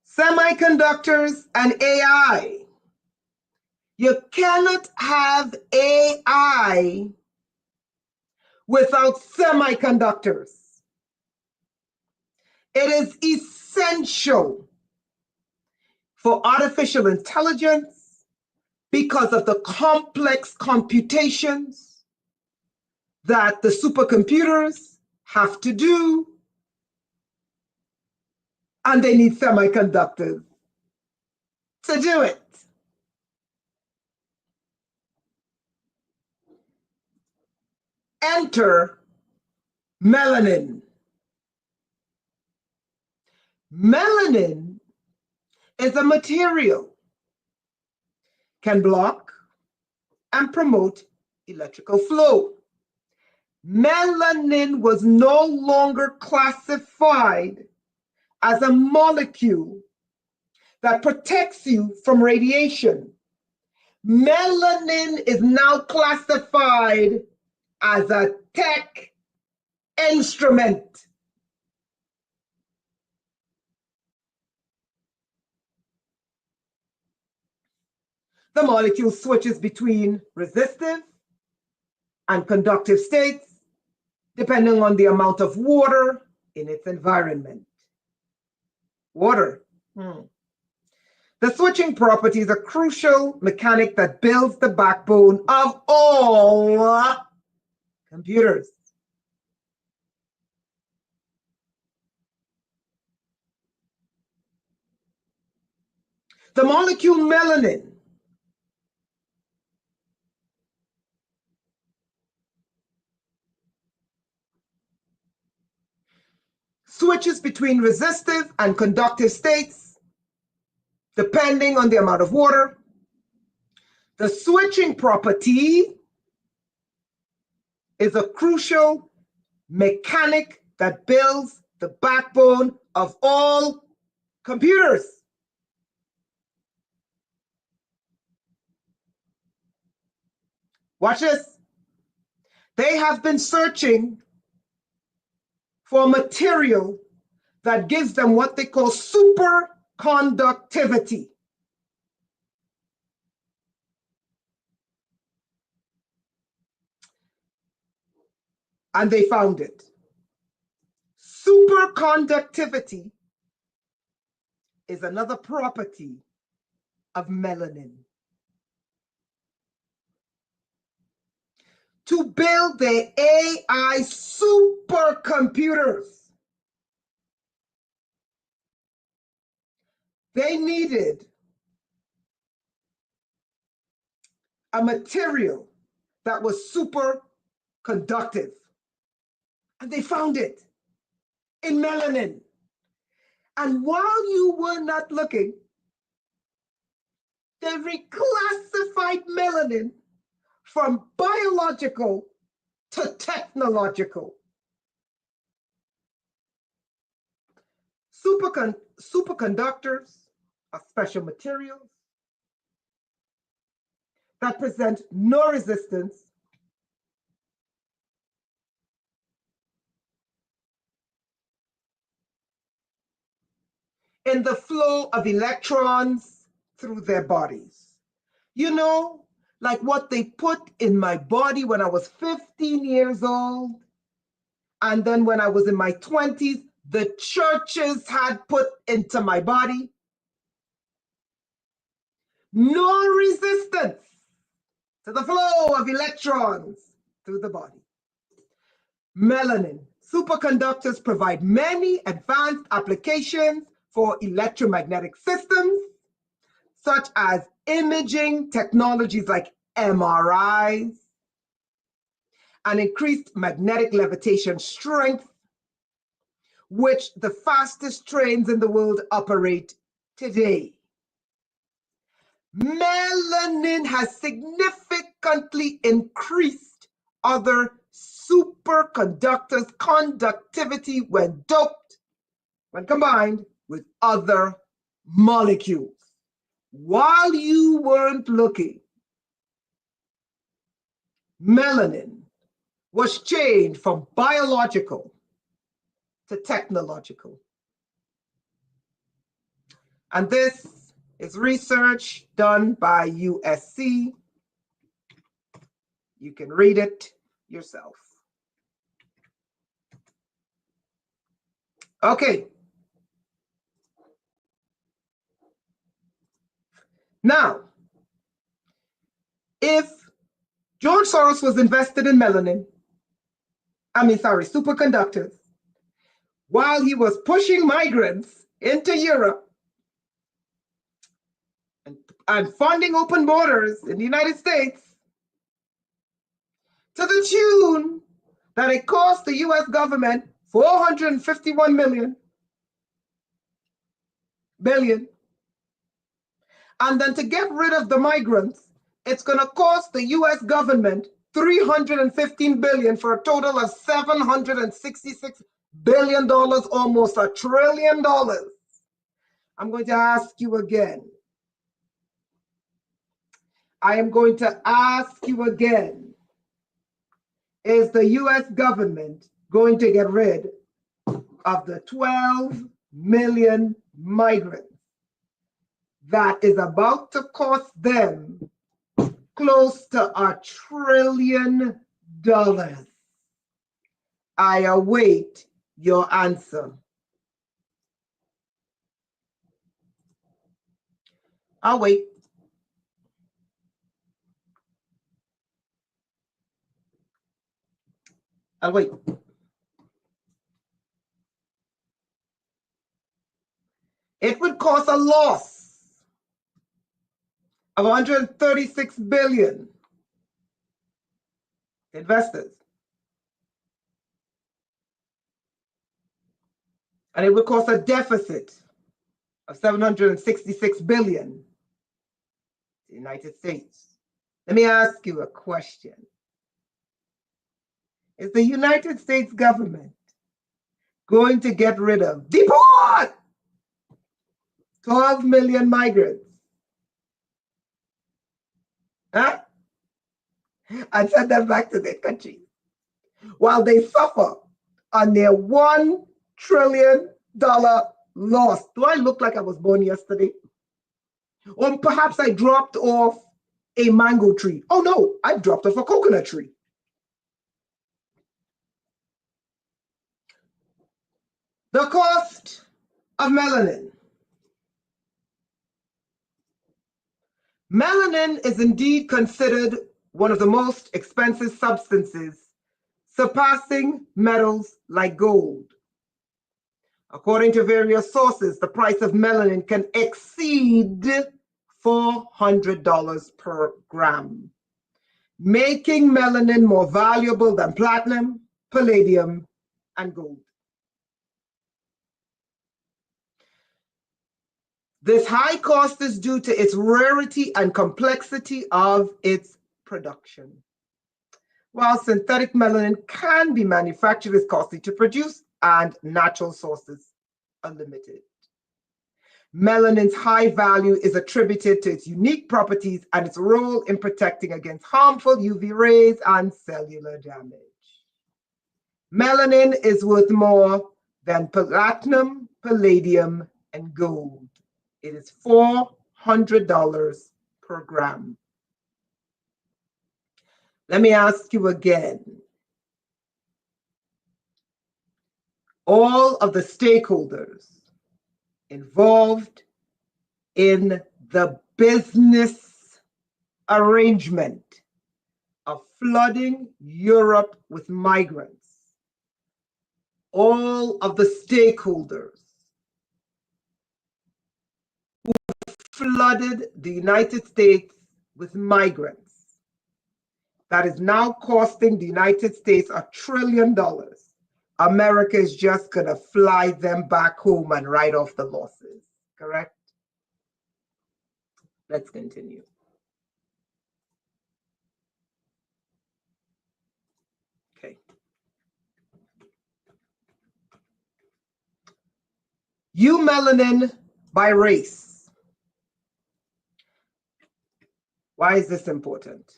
Semiconductors and AI. You cannot have AI without semiconductors. It is essential for artificial intelligence because of the complex computations that the supercomputers have to do, and they need semiconductors to do it. Enter melanin. Melanin is a material, can block and promote electrical flow. Melanin was no longer classified as a molecule that protects you from radiation. Melanin is now classified as a tech instrument. The molecule switches between resistive and conductive states depending on the amount of water in its environment. Water. The switching property is a crucial mechanic that builds the backbone of all computers. The molecule melanin switches between resistive and conductive states depending on the amount of water. The switching property is a crucial mechanic that builds the backbone of all computers. Watch this. They have been searching for material that gives them what they call superconductivity. And they found it. Superconductivity is another property of melanin. To build their AI supercomputers, they needed a material that was superconductive. And they found it in melanin. And while you were not looking, they reclassified melanin from biological to technological. Superconductors are special materials that present no resistance in the flow of electrons through their bodies. You know, like what they put in my body when I was 15 years old, and then when I was in my 20s, the churches had put into my body. No resistance to the flow of electrons through the body. Melanin. Superconductors provide many advanced applications for electromagnetic systems, such as imaging technologies like MRIs, and increased magnetic levitation strength, which the fastest trains in the world operate today. Melanin has significantly increased other superconductors' conductivity when doped, when combined with other molecules. while you weren't looking, melanin was changed from biological to technological. And this is research done by USC. You can read it yourself. Okay. Now, if George Soros was invested in superconductors, while he was pushing migrants into Europe and funding open borders in the United States to the tune that it cost the US government $451 billion. And then to get rid of the migrants, it's going to cost the US government $315 billion for a total of $766 billion, almost $1 trillion. I'm going to ask you again. I am going to ask you again. Is the US government going to get rid of the 12 million migrants that is about to cost them close to $1 trillion? I await your answer. I'll wait. I'll wait. It would cost a loss of $136 billion to investors. And it would cost a deficit of $766 billion to the United States. Let me ask you a question. Is the United States government going to get rid of, deport 12 million migrants? Huh? And send them back to their country while they suffer on their $1 trillion loss? Do I look like I was born yesterday? Or perhaps I dropped off a mango tree. Oh no, I dropped off a coconut tree. The cost of melanin. Melanin is indeed considered one of the most expensive substances, surpassing metals like gold. According to various sources, the price of melanin can exceed $400 per gram, making melanin more valuable than platinum, palladium, and gold. This high cost is due to its rarity and complexity of its production. While synthetic melanin can be manufactured, it's costly to produce, and natural sources are limited. Melanin's high value is attributed to its unique properties and its role in protecting against harmful UV rays and cellular damage. Melanin is worth more than platinum, palladium, and gold. It is $400 per gram. Let me ask you again. All of the stakeholders involved in the business arrangement of flooding Europe with migrants, all of the stakeholders who flooded the United States with migrants, that is now costing the United States $1 trillion. America is just going to fly them back home and write off the losses, correct? Let's continue. Okay. Melanin by race. Why is this important?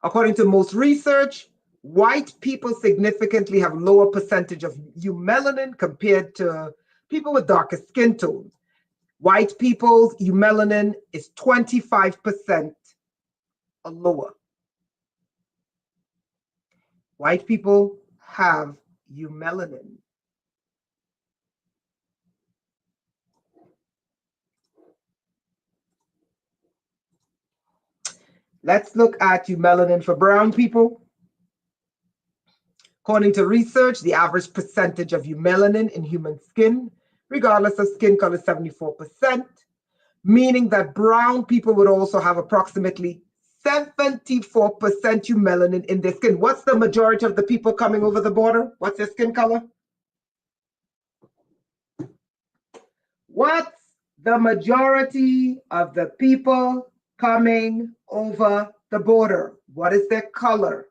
According to most research, white people significantly have lower percentage of eumelanin compared to people with darker skin tones. White people's eumelanin is 25% or lower. White people have eumelanin. Let's look at eumelanin for brown people. According to research, the average percentage of eumelanin in human skin, regardless of skin color, is 74%, meaning that brown people would also have approximately 74% eumelanin in their skin. What's the majority of the people coming over the border? What's their skin color? What's the majority of the people coming over the border? What is their color?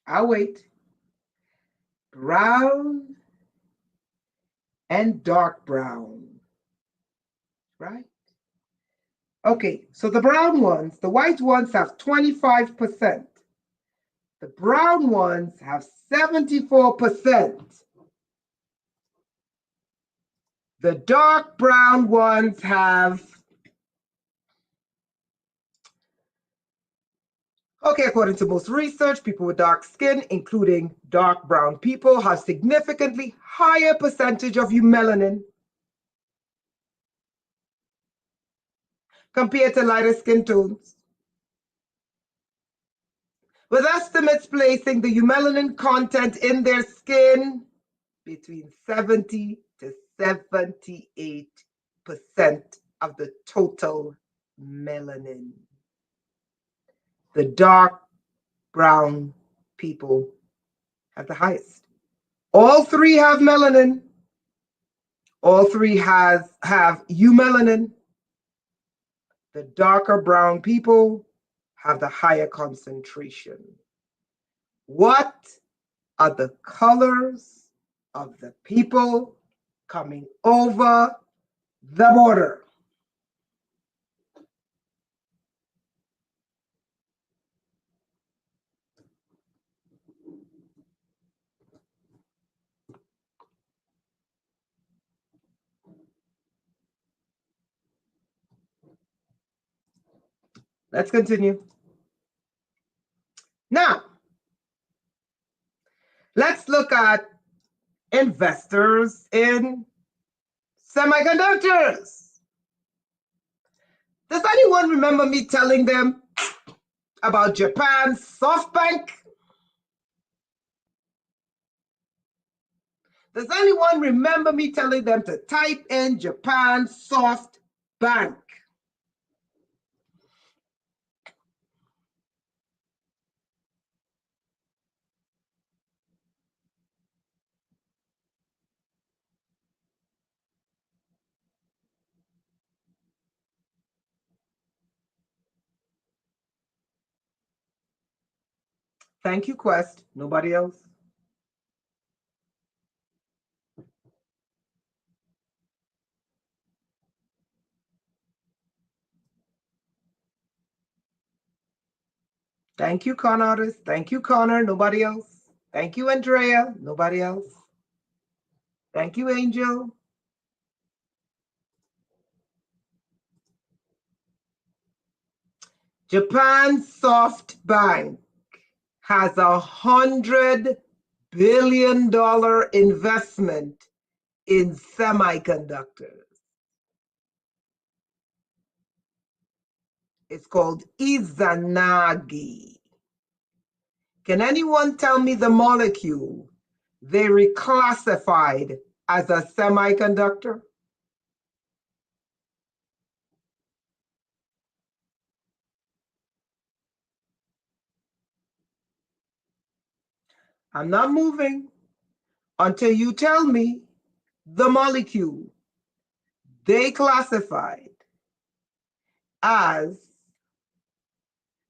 I'll wait. Brown and dark brown, right? Okay, so the brown ones, the white ones have 25%. The brown ones have 74%. The dark brown ones have, okay, according to most research, people with dark skin, including dark brown people, have significantly higher percentage of eumelanin compared to lighter skin tones, with estimates placing the eumelanin content in their skin between 70 to 78% of the total melanin. The dark brown people have the highest. All three have melanin. All three have eumelanin. The darker brown people have the higher concentration. What are the colors of the people coming over the border? Let's continue. Now, let's look at investors in semiconductors. Does anyone remember me telling them about Japan's SoftBank? Does anyone remember me telling them to type in Japan SoftBank? Thank you, Quest. Nobody else? Thank you, con artist. Thank you, Connor. Nobody else? Thank you, Andrea. Nobody else? Thank you, Angel. Japan SoftBank has $100 billion investment in semiconductors. It's called Izanagi. Can anyone tell me the molecule they reclassified as a semiconductor? I'm not moving until you tell me the molecule they classified as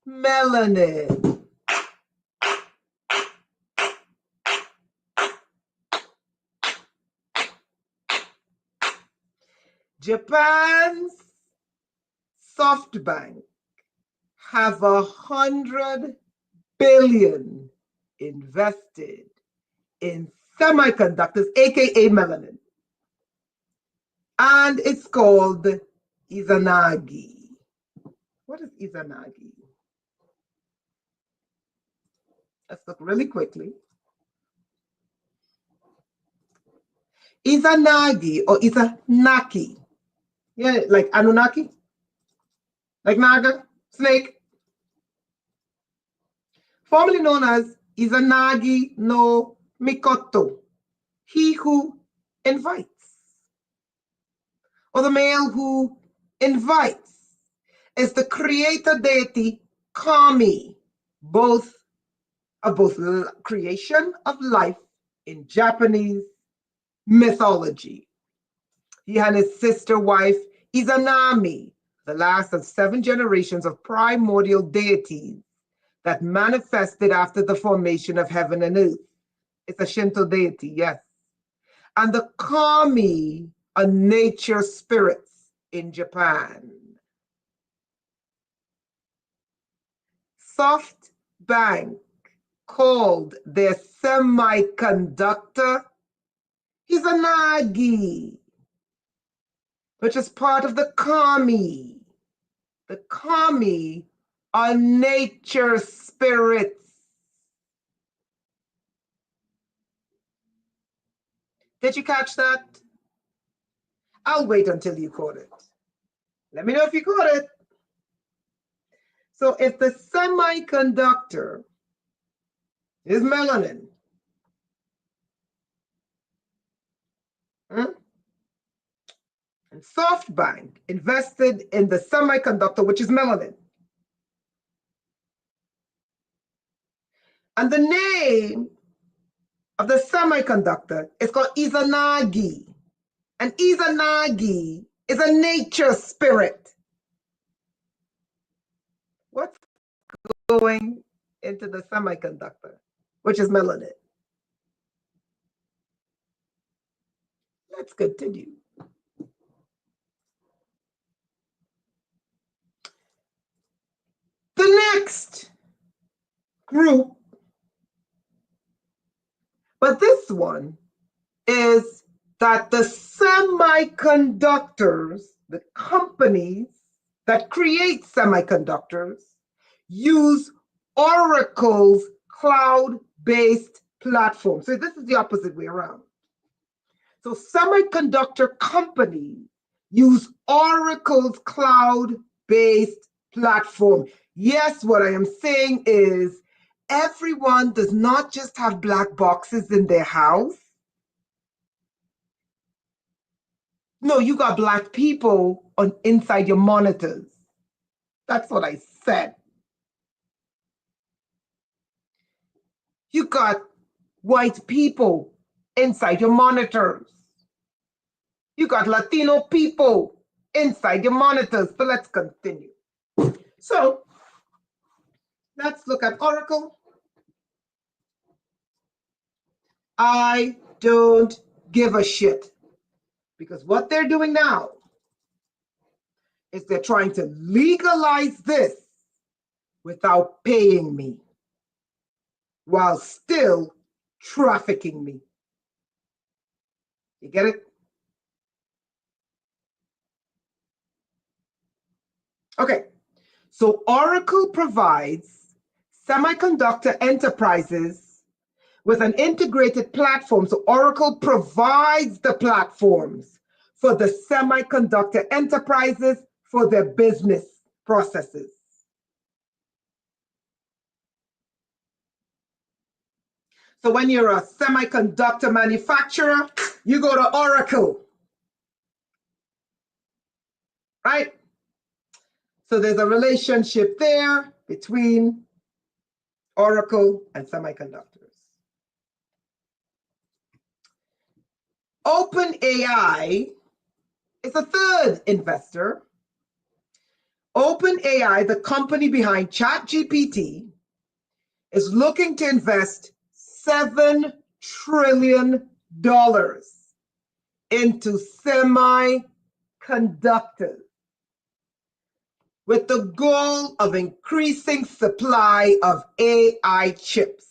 melanin. Japan's SoftBank have 100 billion invested in semiconductors, aka melanin, and it's called Izanagi. What is Izanagi? Let's look really quickly. Izanagi or Izanaki. Yeah, like Anunnaki? Like Naga? Snake? Formerly known as Izanagi no Mikoto, he who invites, or the male who invites, is the creator deity Kami, both creation of life in Japanese mythology. He and his sister wife Izanami, the last of 7 generations of primordial deities that manifested after the formation of heaven and earth. It's a Shinto deity, yes. And the Kami are nature spirits in Japan. SoftBank called their semiconductor Izanagi, which is part of the Kami. The Kami are nature spirits. Did you catch that? I'll wait until you caught it. Let me know if you caught it. So if the semiconductor is melanin, and SoftBank invested in the semiconductor, which is melanin, and the name of the semiconductor is called Izanagi. And Izanagi is a nature spirit. What's going into the semiconductor, which is melanin? Let's continue. The next group, but this one is that the semiconductors, the companies that create semiconductors, use Oracle's cloud-based platform. So this is the opposite way around. So semiconductor companies use Oracle's cloud-based platform. Yes, what I am saying is everyone does not just have black boxes in their house. No, you got black people inside your monitors. That's what I said. You got white people inside your monitors. You got Latino people inside your monitors. But let's continue. So let's look at Oracle. I don't give a shit, because what they're doing now is they're trying to legalize this without paying me, while still trafficking me. You get it? Okay, so Oracle provides semiconductor enterprises with an integrated platform. So Oracle provides the platforms for the semiconductor enterprises for their business processes. So when you're a semiconductor manufacturer, you go to Oracle, right? So there's a relationship there between Oracle and semiconductors. OpenAI is a third investor. OpenAI, the company behind ChatGPT, is looking to invest $7 trillion into semiconductors. semiconductors with the goal of increasing supply of AI chips.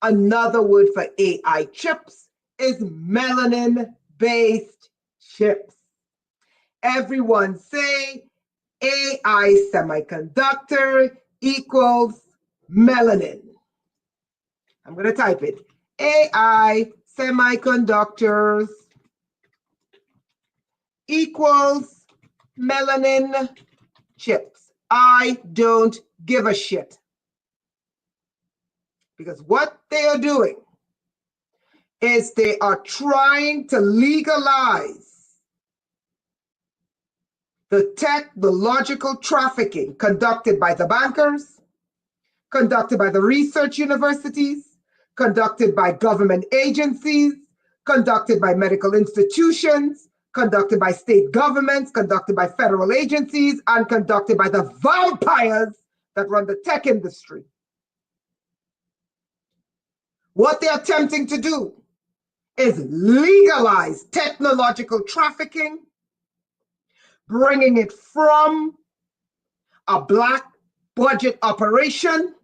Another word for AI chips is melanin-based chips. Everyone say AI semiconductor equals melanin. I'm going to type it. AI semiconductors equals melanin chips. I don't give a shit. Because what they are doing is they are trying to legalize the technological trafficking conducted by the bankers, conducted by the research universities, conducted by government agencies, conducted by medical institutions, conducted by state governments, conducted by federal agencies, and conducted by the vampires that run the tech industry. What they're attempting to do is legalize technological trafficking, bringing it from a black budget operation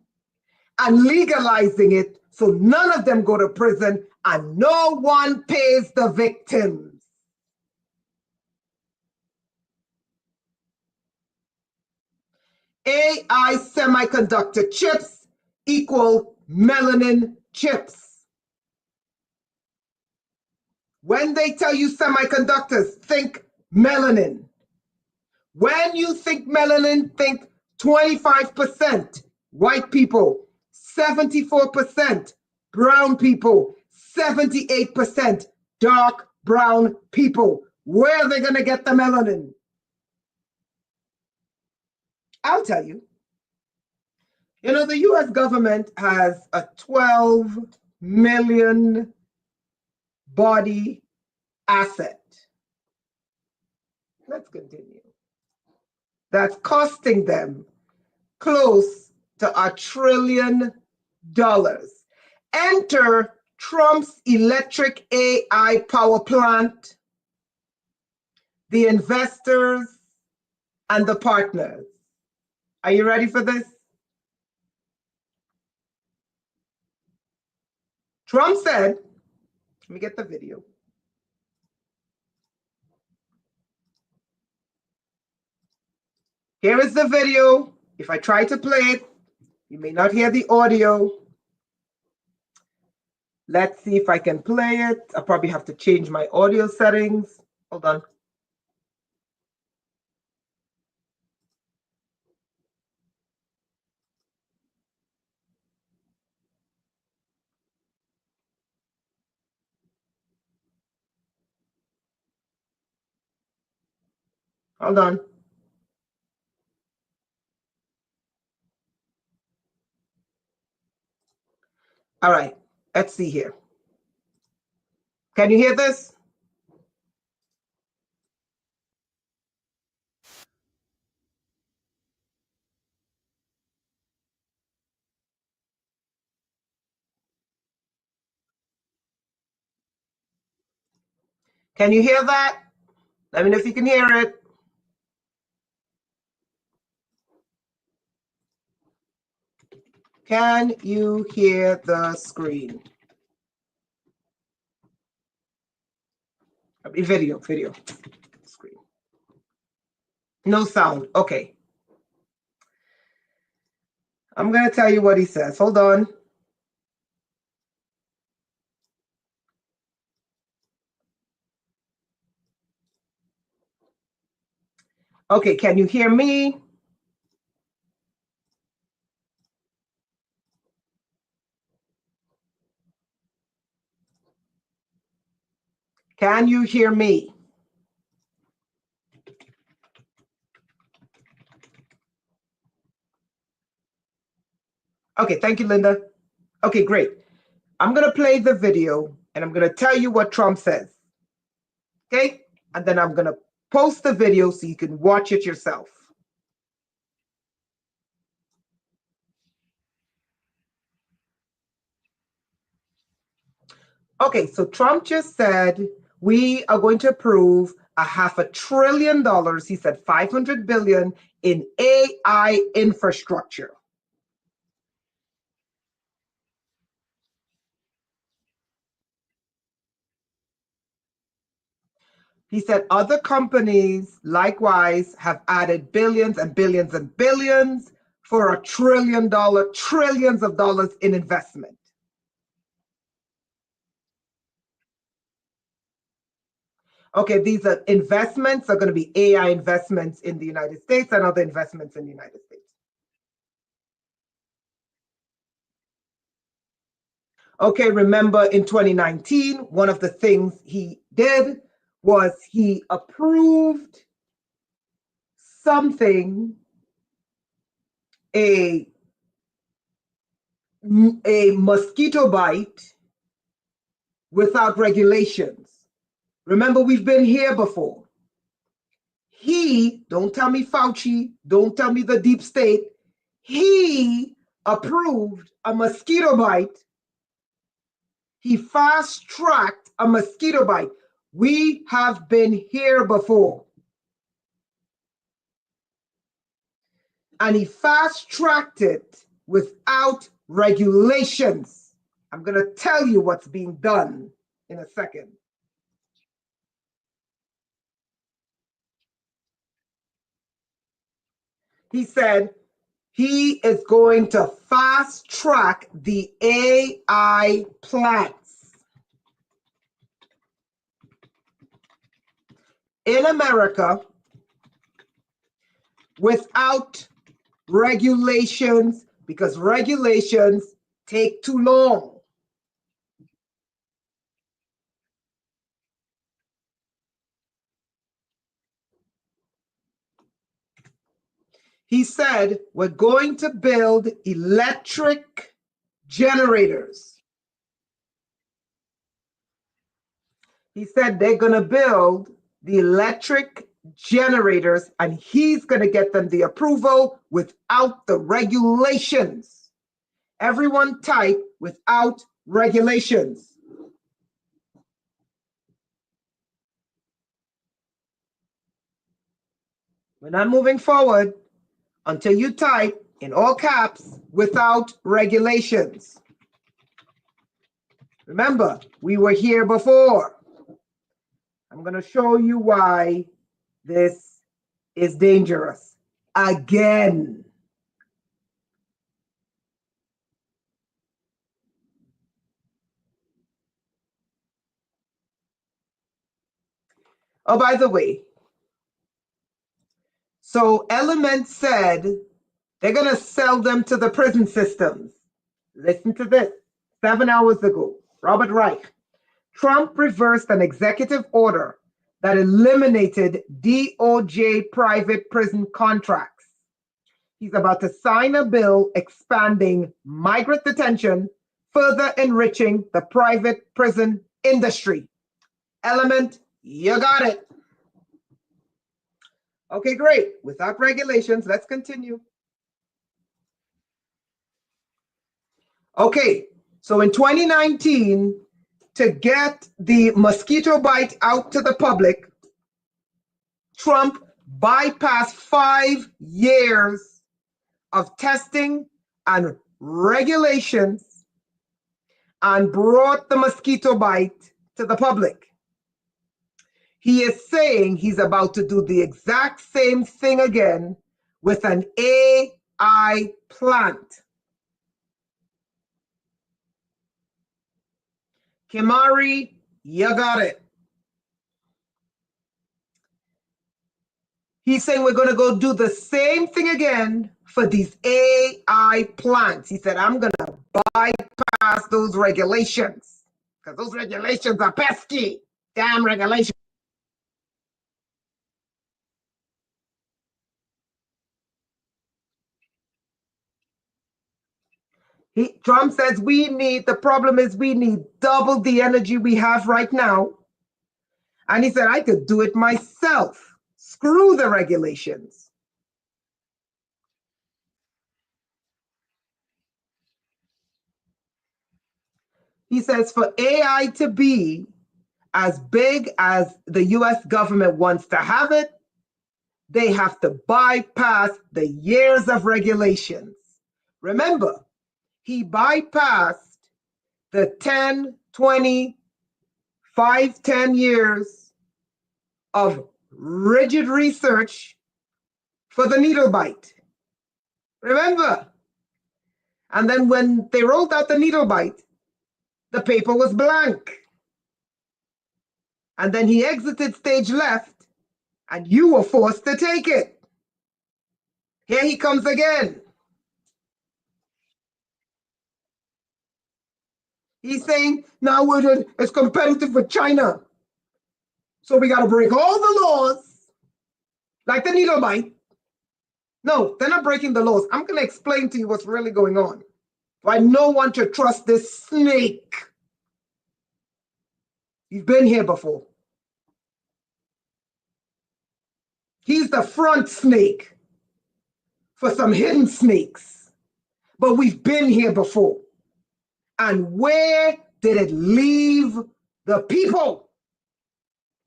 and legalizing it so none of them go to prison and no one pays the victims. AI semiconductor chips equal melanin chips. When they tell you semiconductors, think melanin. When you think melanin, think 25% white people, 74% brown people, 78% dark brown people. Where are they going to get the melanin? I'll tell you. You know, the US government has a 12 million body asset. Let's continue. That's costing them close to $1 trillion. Enter Trump's electric AI power plant, the investors, and the partners. Are you ready for this? Trump said, let me get the video. Here is the video. If I try to play it, you may not hear the audio. Let's see if I can play it. I'll probably have to change my audio settings. Hold on. Hold on. All right, let's see here. Can you hear this? Can you hear that? Let me know if you can hear it. Can you hear the screen? Video, screen. No sound, okay. I'm gonna tell you what he says, hold on. Okay, can you hear me? Can you hear me? Okay, thank you, Linda. Okay, great. I'm gonna play the video and I'm gonna tell you what Trump says. Okay, and then I'm gonna post the video so you can watch it yourself. Okay, so Trump just said we are going to approve $500 billion. He said 500 billion in AI infrastructure. He said other companies likewise have added billions and billions and billions for $1 trillion, trillions of dollars in investment. Okay, these are investments are going to be AI investments in the United States and other investments in the United States. Okay, remember in 2019, one of the things he did was he approved something, a mosquito bite without regulations. Remember, we've been here before. He, don't tell me Fauci, don't tell me the deep state, he approved a mosquito bite. He fast-tracked a mosquito bite. We have been here before. And he fast-tracked it without regulations. I'm going to tell you what's being done in a second. He said he is going to fast-track the AI plants in America without regulations, because regulations take too long. He said, we're going to build electric generators. He said they're going to build the electric generators and he's going to get them the approval without the regulations. Everyone type without regulations. We're not moving forward until you type in all caps without regulations. Remember, we were here before. I'm going to show you why this is dangerous again. Oh, by the way, so Element said they're going to sell them to the prison systems. Listen to this. 7 hours ago, Robert Reich. Trump reversed an executive order that eliminated DOJ private prison contracts. He's about to sign a bill expanding migrant detention, further enriching the private prison industry. Element, you got it. Okay, great. Without regulations, let's continue. Okay, so in 2019, to get the mosquito bite out to the public, Trump bypassed 5 years of testing and regulations and brought the mosquito bite to the public. He is saying he's about to do the exact same thing again with an AI plant. Kimari, you got it. He's saying we're going to go do the same thing again for these AI plants. He said, I'm going to bypass those regulations because those regulations are pesky. Damn regulations. Trump says the problem is we need double the energy we have right now. And he said, I could do it myself. Screw the regulations. He says for AI to be as big as the US government wants to have it, they have to bypass the years of regulations. Remember, he bypassed the 10, 20, 5, 10 years of rigid research for the needle bite. Remember? And then when they rolled out the needle bite, the paper was blank. And then he exited stage left, and you were forced to take it. Here he comes again. He's saying, now it's competitive with China. So we got to break all the laws, like the needle bite. No, they're not breaking the laws. I'm going to explain to you what's really going on. Why no one to trust this snake. You've been here before. He's the front snake for some hidden snakes. But we've been here before. And where did it leave the people?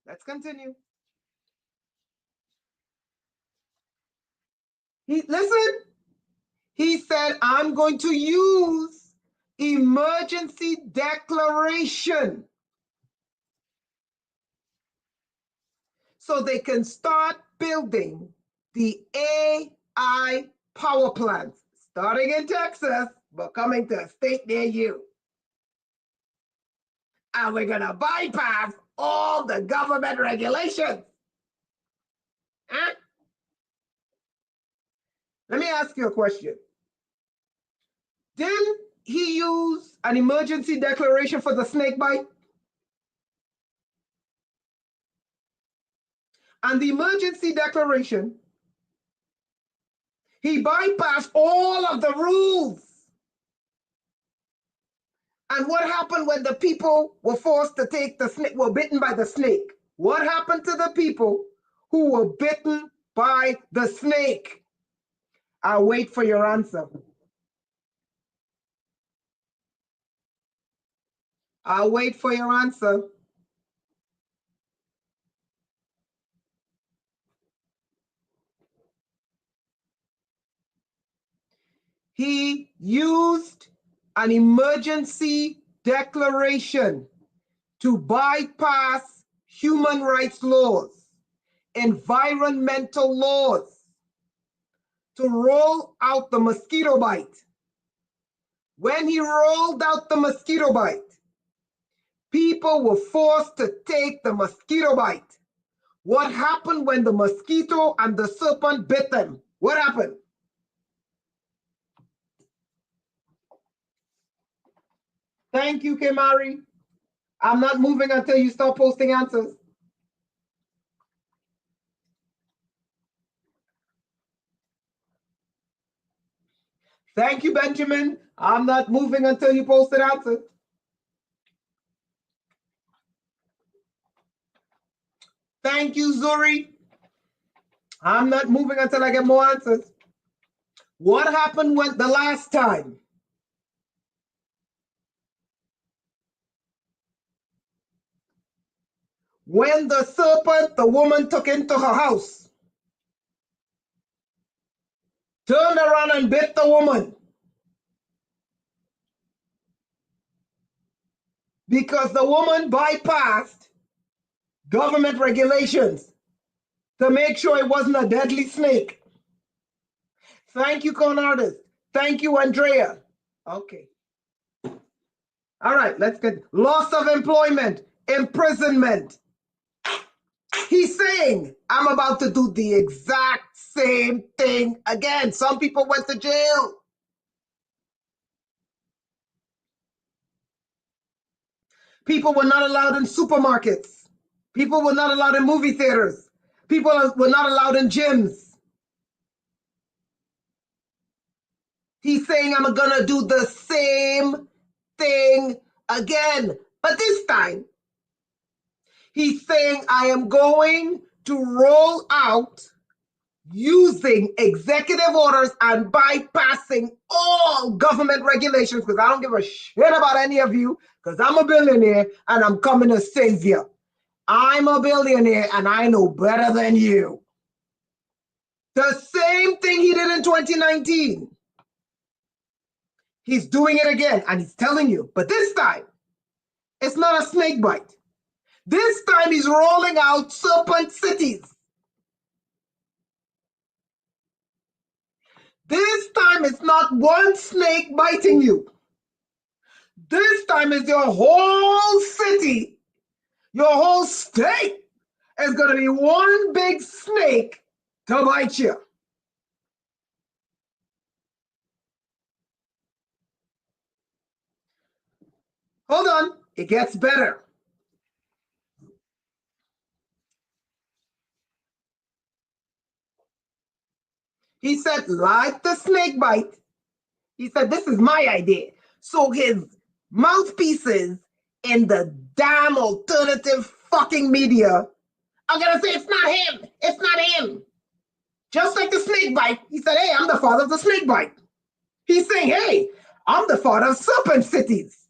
Let's continue. Listen, he said, I'm going to use emergency declaration so they can start building the AI power plants, starting in Texas, but coming to a state near you. And we're going to bypass all the government regulations. Huh? Let me ask you a question. Didn't he use an emergency declaration for the snake bite? And the emergency declaration, he bypassed all of the rules. And what happened when the people were forced to take the snake, were bitten by the snake? What happened to the people who were bitten by the snake? I'll wait for your answer. I'll wait for your answer. He used an emergency declaration to bypass human rights laws, environmental laws, to roll out the mosquito bite. When he rolled out the mosquito bite, people were forced to take the mosquito bite. What happened when the mosquito and the serpent bit them? What happened? Thank you, Kemari. I'm not moving until you start posting answers. Thank you, Benjamin. I'm not moving until you post an answer. Thank you, Zuri. I'm not moving until I get more answers. What happened when the last time? When the serpent the woman took into her house, turned around and bit the woman. Because the woman bypassed government regulations to make sure it wasn't a deadly snake. Thank you, con artist. Thank you, Andrea. Okay. All right, let's get loss of employment, imprisonment. He's saying, I'm about to do the exact same thing again. Some people went to jail. People were not allowed in supermarkets. People were not allowed in movie theaters. People were not allowed in gyms. He's saying, I'm going to do the same thing again. But this time, he's saying, I am going to roll out using executive orders and bypassing all government regulations, because I don't give a shit about any of you, because I'm a billionaire and I'm coming to save you. I'm a billionaire and I know better than you. The same thing he did in 2019. He's doing it again and he's telling you, but this time, it's not a snake bite. This time he's rolling out serpent cities. This time it's not one snake biting you. This time it's your whole city, your whole state is going to be one big snake to bite you. Hold on, it gets better. He said, like the snake bite, he said, this is my idea. So his mouthpieces in the damn alternative fucking media are going to say, it's not him. It's not him. Just like the snake bite. He said, hey, I'm the father of the snake bite. He's saying, hey, I'm the father of serpent cities.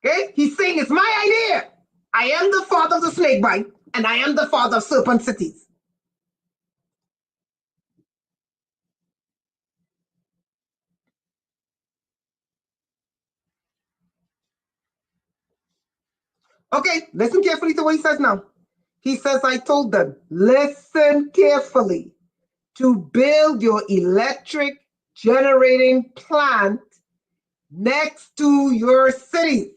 Okay? He's saying, it's my idea. I am the father of the snake bite, and I am the father of serpent cities. Okay, listen carefully to what he says now. He says, I told them, listen carefully, to build your electric generating plant next to your cities.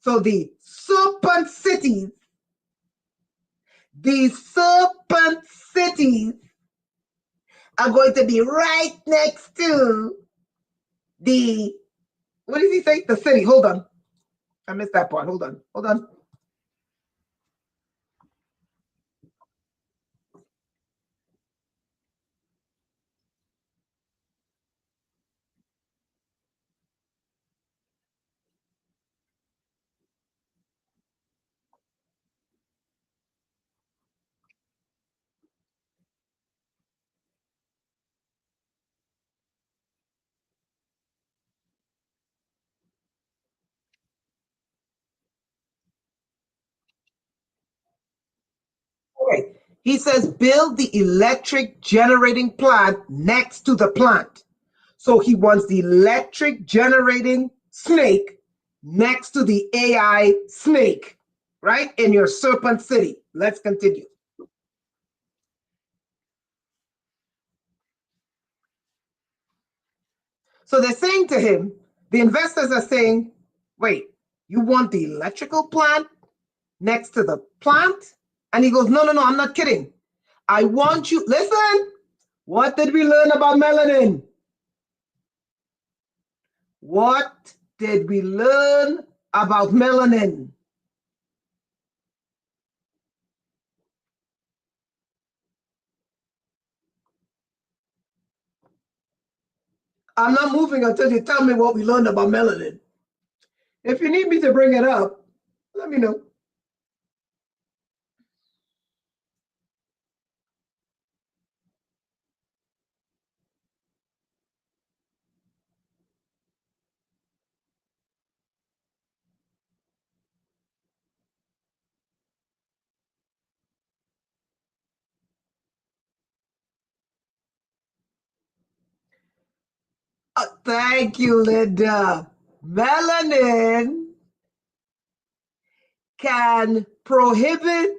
So the serpent cities are going to be right next to the, what does he say? The city. Hold on. I missed that part. Hold on. Okay. He says, build the electric generating plant next to the plant. So he wants the electric generating snake next to the AI snake, right? In your serpent city. Let's continue. So they're saying to him, the investors are saying, wait, you want the electrical plant next to the plant? And he goes, no, I'm not kidding. I want you, listen, what did we learn about melanin? What did we learn about melanin? I'm not moving until you tell me what we learned about melanin. If you need me to bring it up, let me know. Thank you, Linda. Melanin can prohibit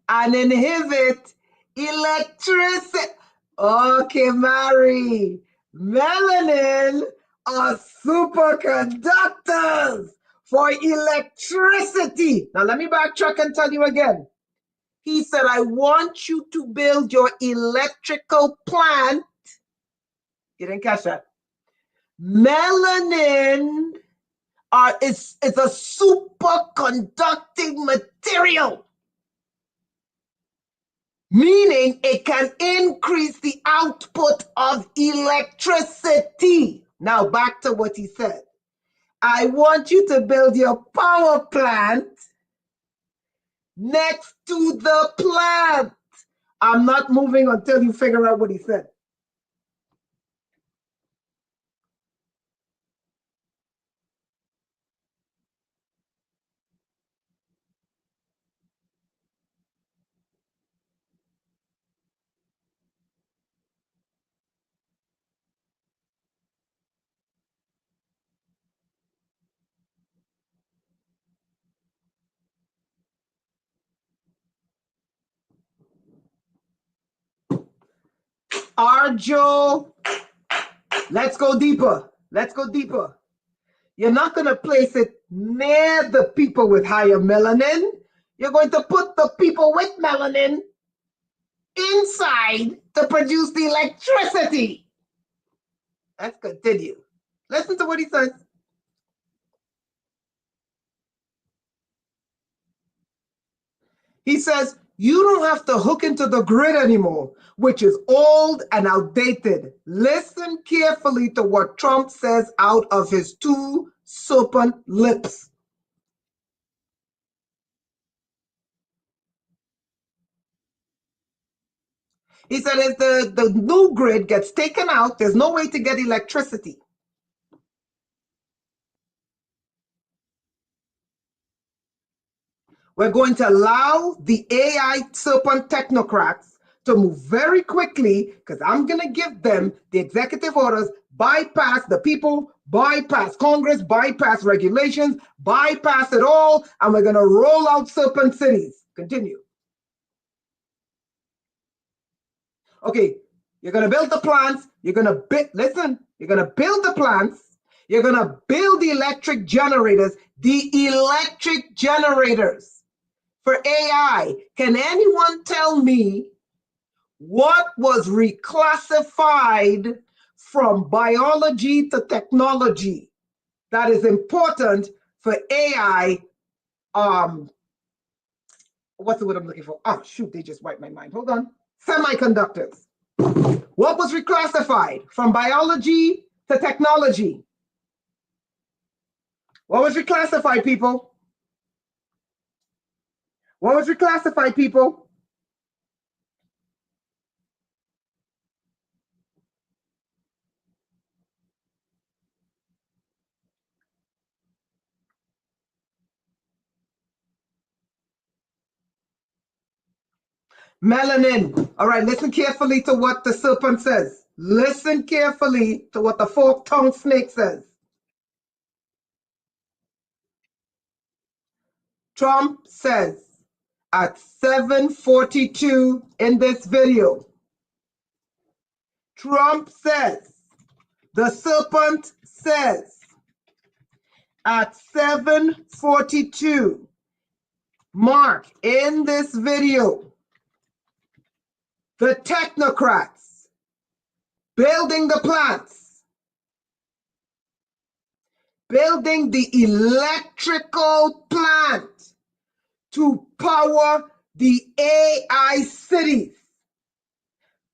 and inhibit electricity. Okay, Mary. Melanin are superconductors for electricity. Now, let me backtrack and tell you again. He said, I want you to build your electrical plant. You didn't catch that. Melanin is a superconducting material, meaning it can increase the output of electricity. Now, back to what he said. I want you to build your power plant next to the plant. I'm not moving until you figure out what he said. Arjo, let's go deeper. Let's go deeper. You're not going to place it near the people with higher melanin. You're going to put the people with melanin inside to produce the electricity. Let's continue. Listen to what he says. He says, you don't have to hook into the grid anymore, which is old and outdated. Listen carefully to what Trump says out of his two serpent lips. He said, if the new grid gets taken out, there's no way to get electricity. We're going to allow the AI serpent technocrats to move very quickly, because I'm going to give them the executive orders, bypass the people, bypass Congress, bypass regulations, bypass it all, and we're going to roll out serpent cities. Continue. Okay, you're going to build the plants, you're going to listen, you're going to build the plants, you're going to build the electric generators, for AI. Can anyone tell me what was reclassified from biology to technology that is important for AI? What's the word I'm looking for? Oh, shoot, they just wiped my mind. Hold on. Semiconductors. What was reclassified from biology to technology? What was reclassified, people? What was reclassified, people? Melanin. All right, listen carefully to what the serpent says. Listen carefully to what the fork-tongued snake says. Trump says at 7:42 in this video, Trump says, the serpent says at 7:42, Mark, in this video, the technocrats building the plants, building the electrical plant to power the AI cities.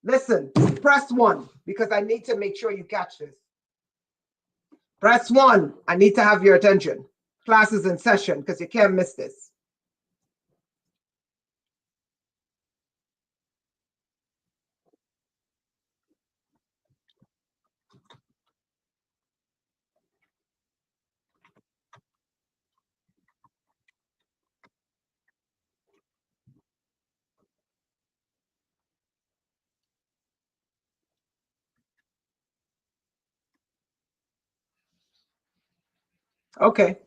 Listen, press 1, because I need to make sure you catch this. Press 1, I need to have your attention. Class is in session, because you can't miss this. Okay.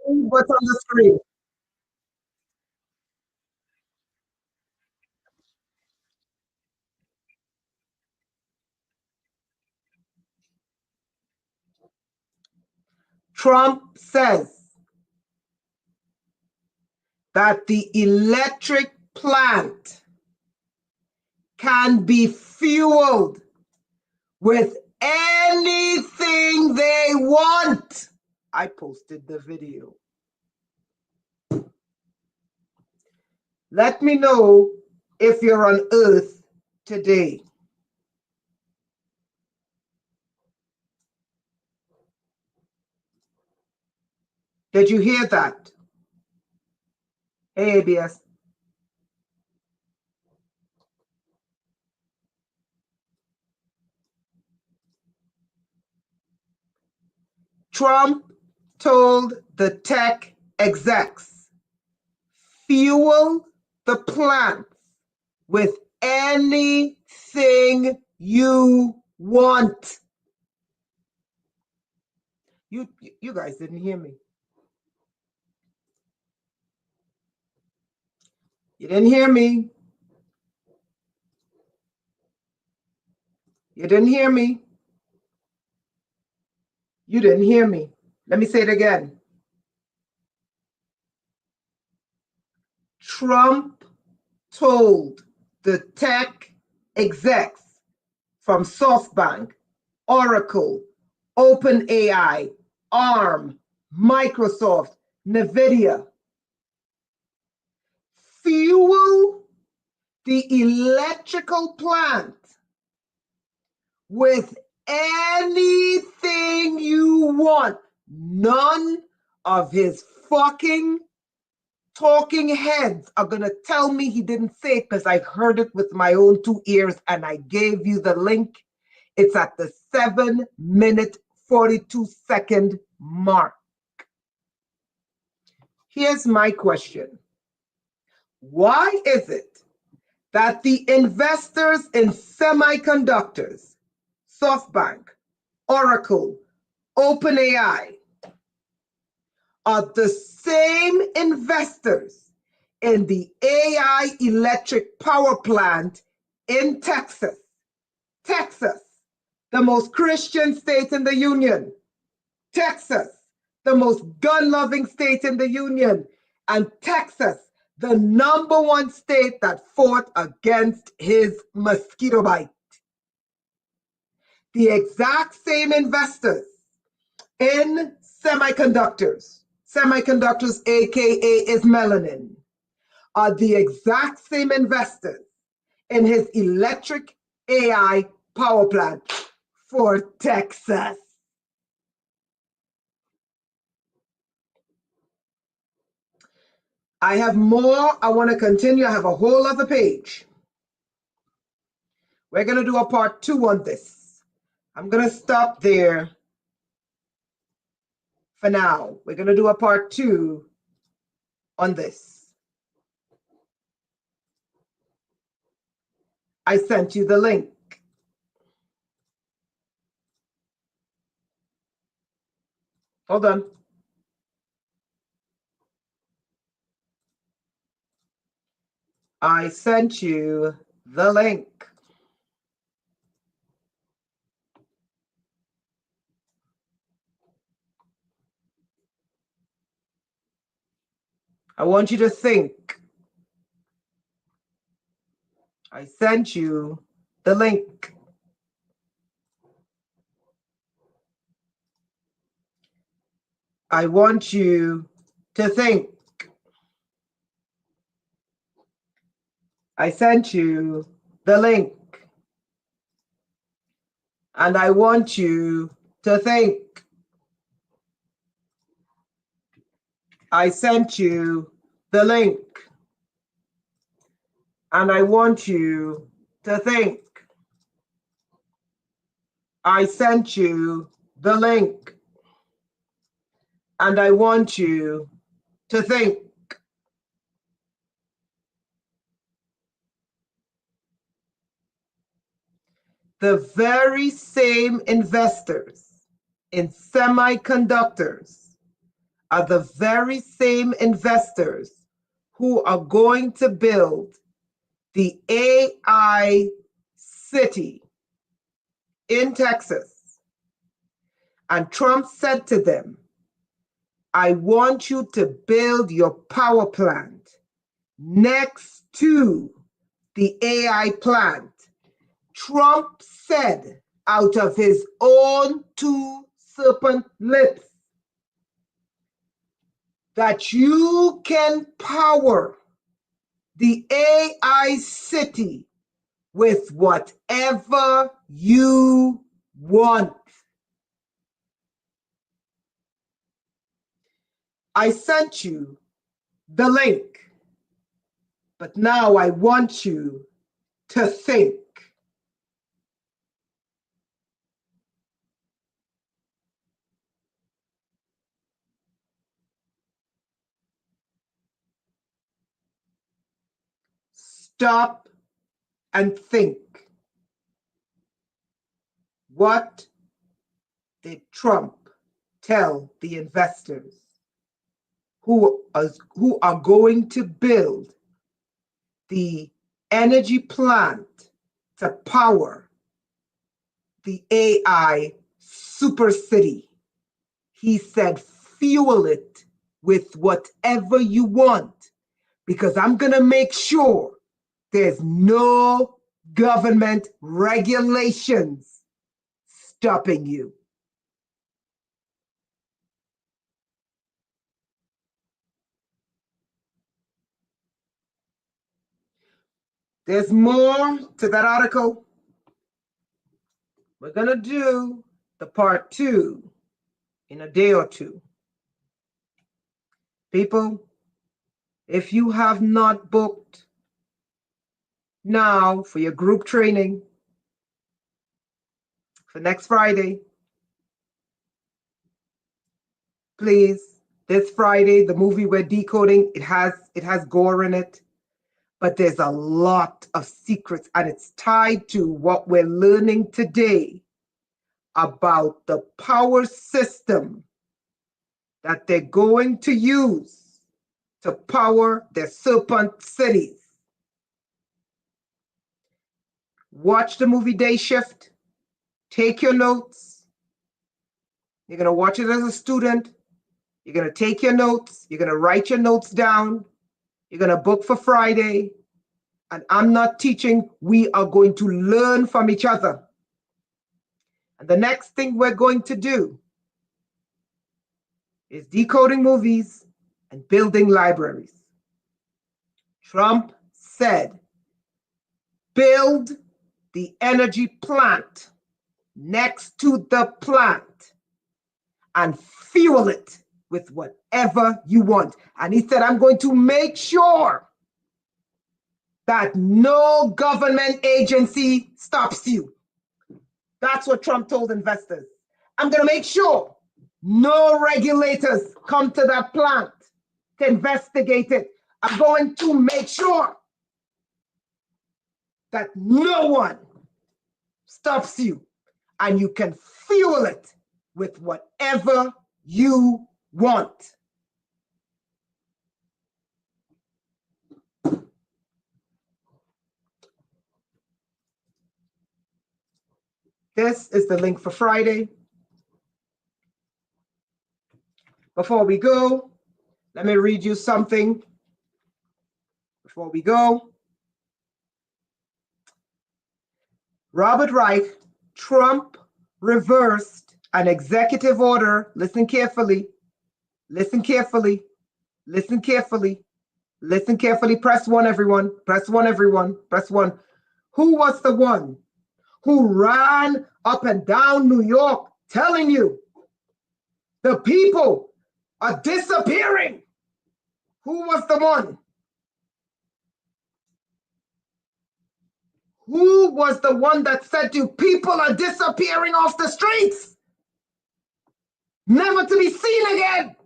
What's on the screen? Trump says that the electric plant can be fueled with anything they want. I posted the video. Let me know if you're on Earth today. Did you hear that? Hey, ABS. Trump told the tech execs, fuel the plants with anything you want. You guys didn't hear me. You didn't hear me. You didn't hear me. You didn't hear me. Let me say it again. Trump told the tech execs from SoftBank, Oracle, OpenAI, ARM, Microsoft, NVIDIA, fuel the electrical plant with anything you want. None of his fucking talking heads are going to tell me he didn't say it, because I heard it with my own 2 ears and I gave you the link. It's at the 7-minute 42-second mark. Here's my question. Why is it that the investors in semiconductors, SoftBank, Oracle, OpenAI, are the same investors in the AI electric power plant in Texas? Texas, the most Christian state in the union. Texas, the most gun-loving state in the union. And Texas, the #1 state that fought against his mosquito bite. The exact same investors in semiconductors, aka is Melanin, are the exact same investors in his electric AI power plant for Texas. I have more. I want to continue. I have a whole other page. We're going to do a part 2 on this. I'm going to stop there for now. We're going to do a part 2 on this. I sent you the link. Hold on. I sent you the link. I want you to think. I sent you the link. I want you to think. I sent you the link. And I want you to think. I sent you the link. And I want you to think. I sent you the link. And I want you to think. The very same investors in semiconductors are the very same investors who are going to build the AI city in Texas. And Trump said to them, I want you to build your power plant next to the AI plant. Trump said out of his own 2 serpent lips that you can power the AI city with whatever you want. I sent you the link, but now I want you to think. Stop and think. What did Trump tell the investors who are going to build the energy plant to power the AI super city? He said, fuel it with whatever you want, because I'm going to make sure there's no government regulations stopping you. There's more to that article. We're going to do the part 2 in a day or two. People, if you have not booked now for your group training for next Friday, please, this Friday, the movie we're decoding, it has gore in it, but there's a lot of secrets, and it's tied to what we're learning today about the power system that they're going to use to power their serpent cities. Watch the movie Day Shift. Take your notes. You're going to watch it as a student. You're going to take your notes. You're going to write your notes down. You're going to book for Friday. And I'm not teaching. We are going to learn from each other. And the next thing we're going to do is decoding movies and building libraries. Trump said, build the energy plant next to the plant and fuel it with whatever you want. And he said, I'm going to make sure that no government agency stops you. That's what Trump told investors. I'm going to make sure no regulators come to that plant to investigate it. I'm going to make sure that no one stops you, and you can fuel it with whatever you want. This is the link for Friday. Before we go, let me read you something. Before we go, Robert Reich, Trump reversed an executive order. Listen carefully. Listen carefully. Listen carefully. Listen carefully. Press 1, everyone. Press 1, everyone. Press 1. Who was the one who ran up and down New York telling you the people are disappearing? Who was the one? Who was the one that said to you, people are disappearing off the streets, never to be seen again?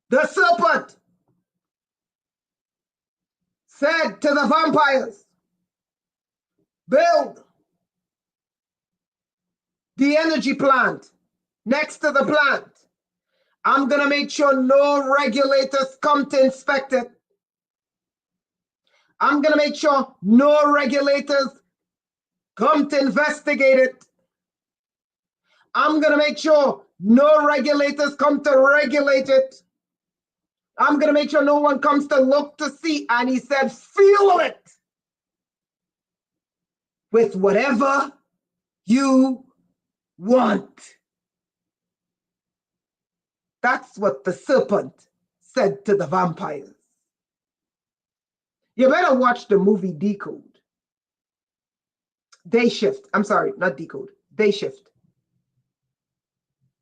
The serpent said to the vampires, build the energy plant next to the plant. I'm going to make sure no regulators come to inspect it. I'm going to make sure no regulators come to investigate it. I'm going to make sure no regulators come to regulate it. I'm going to make sure no one comes to look to see. And he said, fuel it with whatever you want. That's what the serpent said to the vampires. You better watch the movie Decode. Day Shift. I'm sorry, not Decode. Day Shift.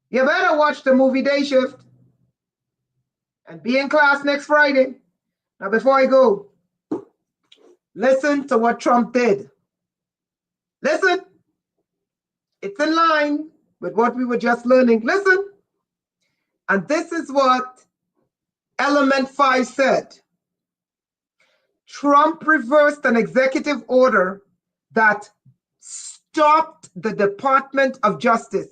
You better watch the movie Day Shift and be in class next Friday. Now, before I go, listen to what Trump did. Listen. It's in line with what we were just learning. Listen. And this is what Element 5 said. Trump reversed an executive order that stopped the Department of Justice.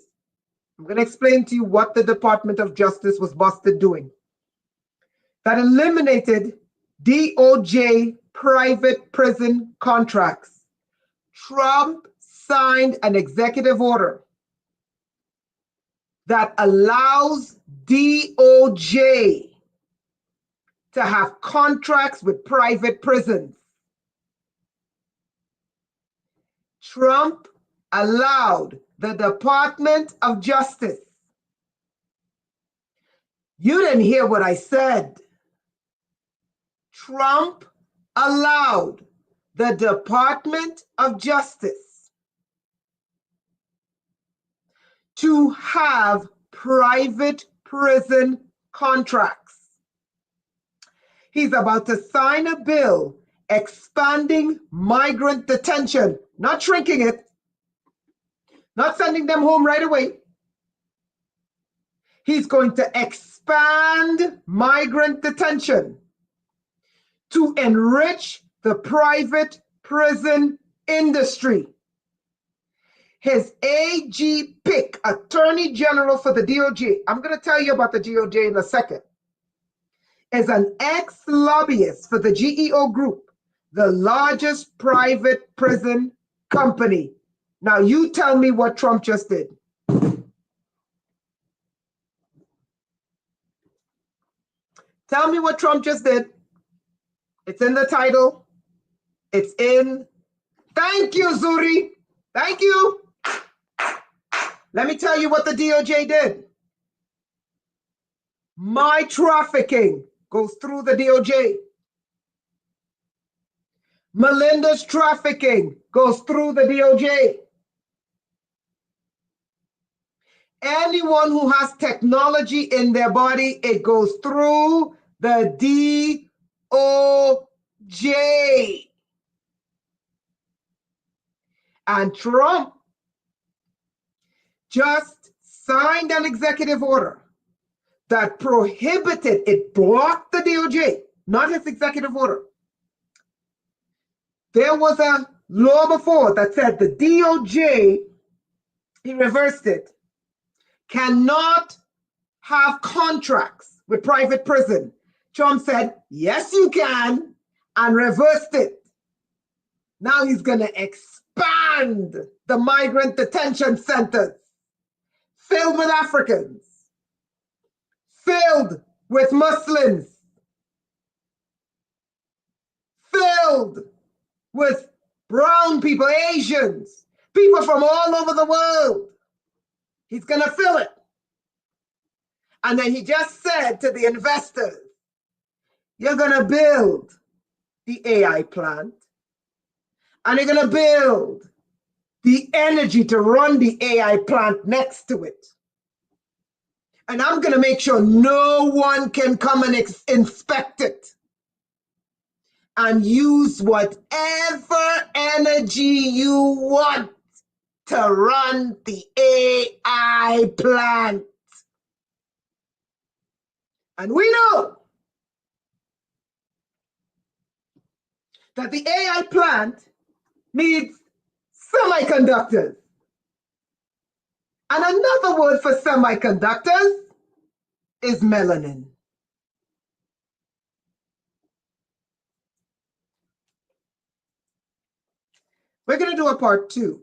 I'm going to explain to you what the Department of Justice was busted doing. That eliminated DOJ private prison contracts. Trump signed an executive order that allows DOJ to have contracts with private prisons. Trump allowed the Department of Justice. You didn't hear what I said. Trump allowed the Department of Justice to have private prison contracts. He's about to sign a bill expanding migrant detention, not shrinking it, not sending them home right away. He's going to expand migrant detention to enrich the private prison industry. His AG pick, Attorney General for the DOJ, I'm going to tell you about the DOJ in a second, is an ex-lobbyist for the GEO Group, the largest private prison company. Now you tell me what Trump just did. Tell me what Trump just did. It's in the title. It's in. Thank you, Zuri. Thank you. Let me tell you what the DOJ did. My trafficking goes through the DOJ. Melinda's trafficking goes through the DOJ. Anyone who has technology in their body, it goes through the DOJ. And Trump just signed an executive order that prohibited, it blocked the DOJ, not his executive order. There was a law before that said the DOJ, he reversed it, cannot have contracts with private prison. Trump said, yes, you can, and reversed it. Now he's going to expand the migrant detention centers filled with Africans, filled with Muslims, filled with brown people, Asians, people from all over the world. He's going to fill it. And then he just said to the investors, you're going to build the AI plant, and you're going to build the energy to run the AI plant next to it. And I'm going to make sure no one can come and inspect it. And use whatever energy you want to run the AI plant. And we know that the AI plant needs semiconductors. And another word for semiconductors is melanin. We're going to do a part 2.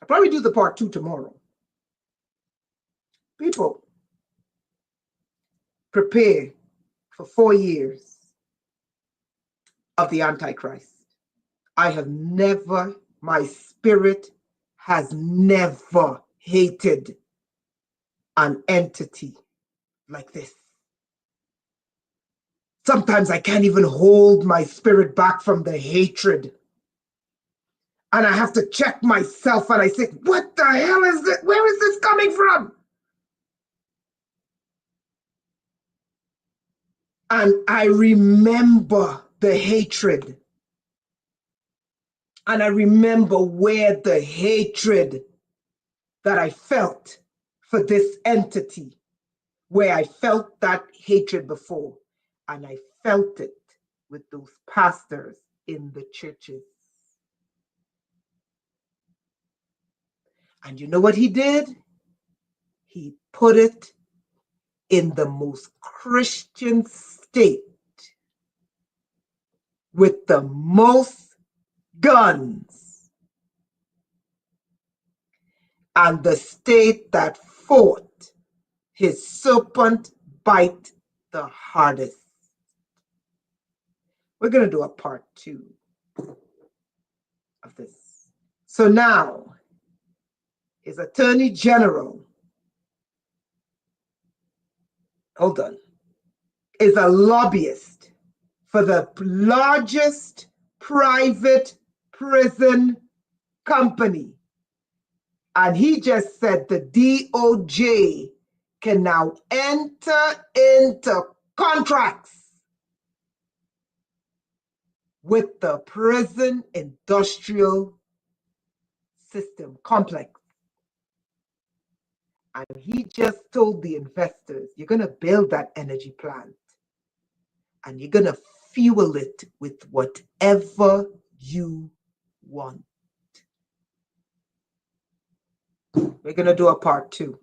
I'll probably do the part 2 tomorrow. People, prepare for 4 years of the Antichrist. I have never, my spirit has never hated an entity like this. Sometimes I can't even hold my spirit back from the hatred. And I have to check myself and I say, what the hell is this? Where is this coming from? And I remember the hatred. And I remember where the hatred that I felt for this entity, where I felt that hatred before. And I felt it with those pastors in the churches. And you know what he did? He put it in the most Christian state with the most guns, and the state that fought his serpent bite the hardest. We're going to do a part 2 of this. So now, his Attorney General, hold on, is a lobbyist for the largest private prison company. And he just said the DOJ can now enter into contracts with the prison industrial system complex. And he just told the investors, you're going to build that energy plant and you're going to fuel it with whatever you want. We're going to do a part 2.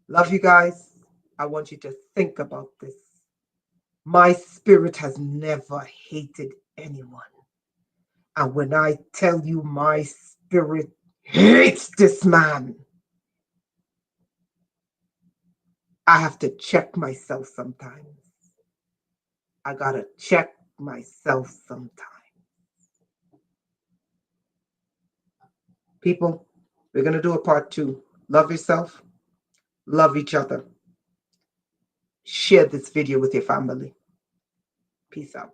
Love you guys. I want you to think about this. My spirit has never hated anyone. And when I tell you my spirit hates this man, I have to check myself sometimes. I gotta check myself sometimes. People, we're gonna do a part 2. Love yourself. Love each other. Share this video with your family. Peace out.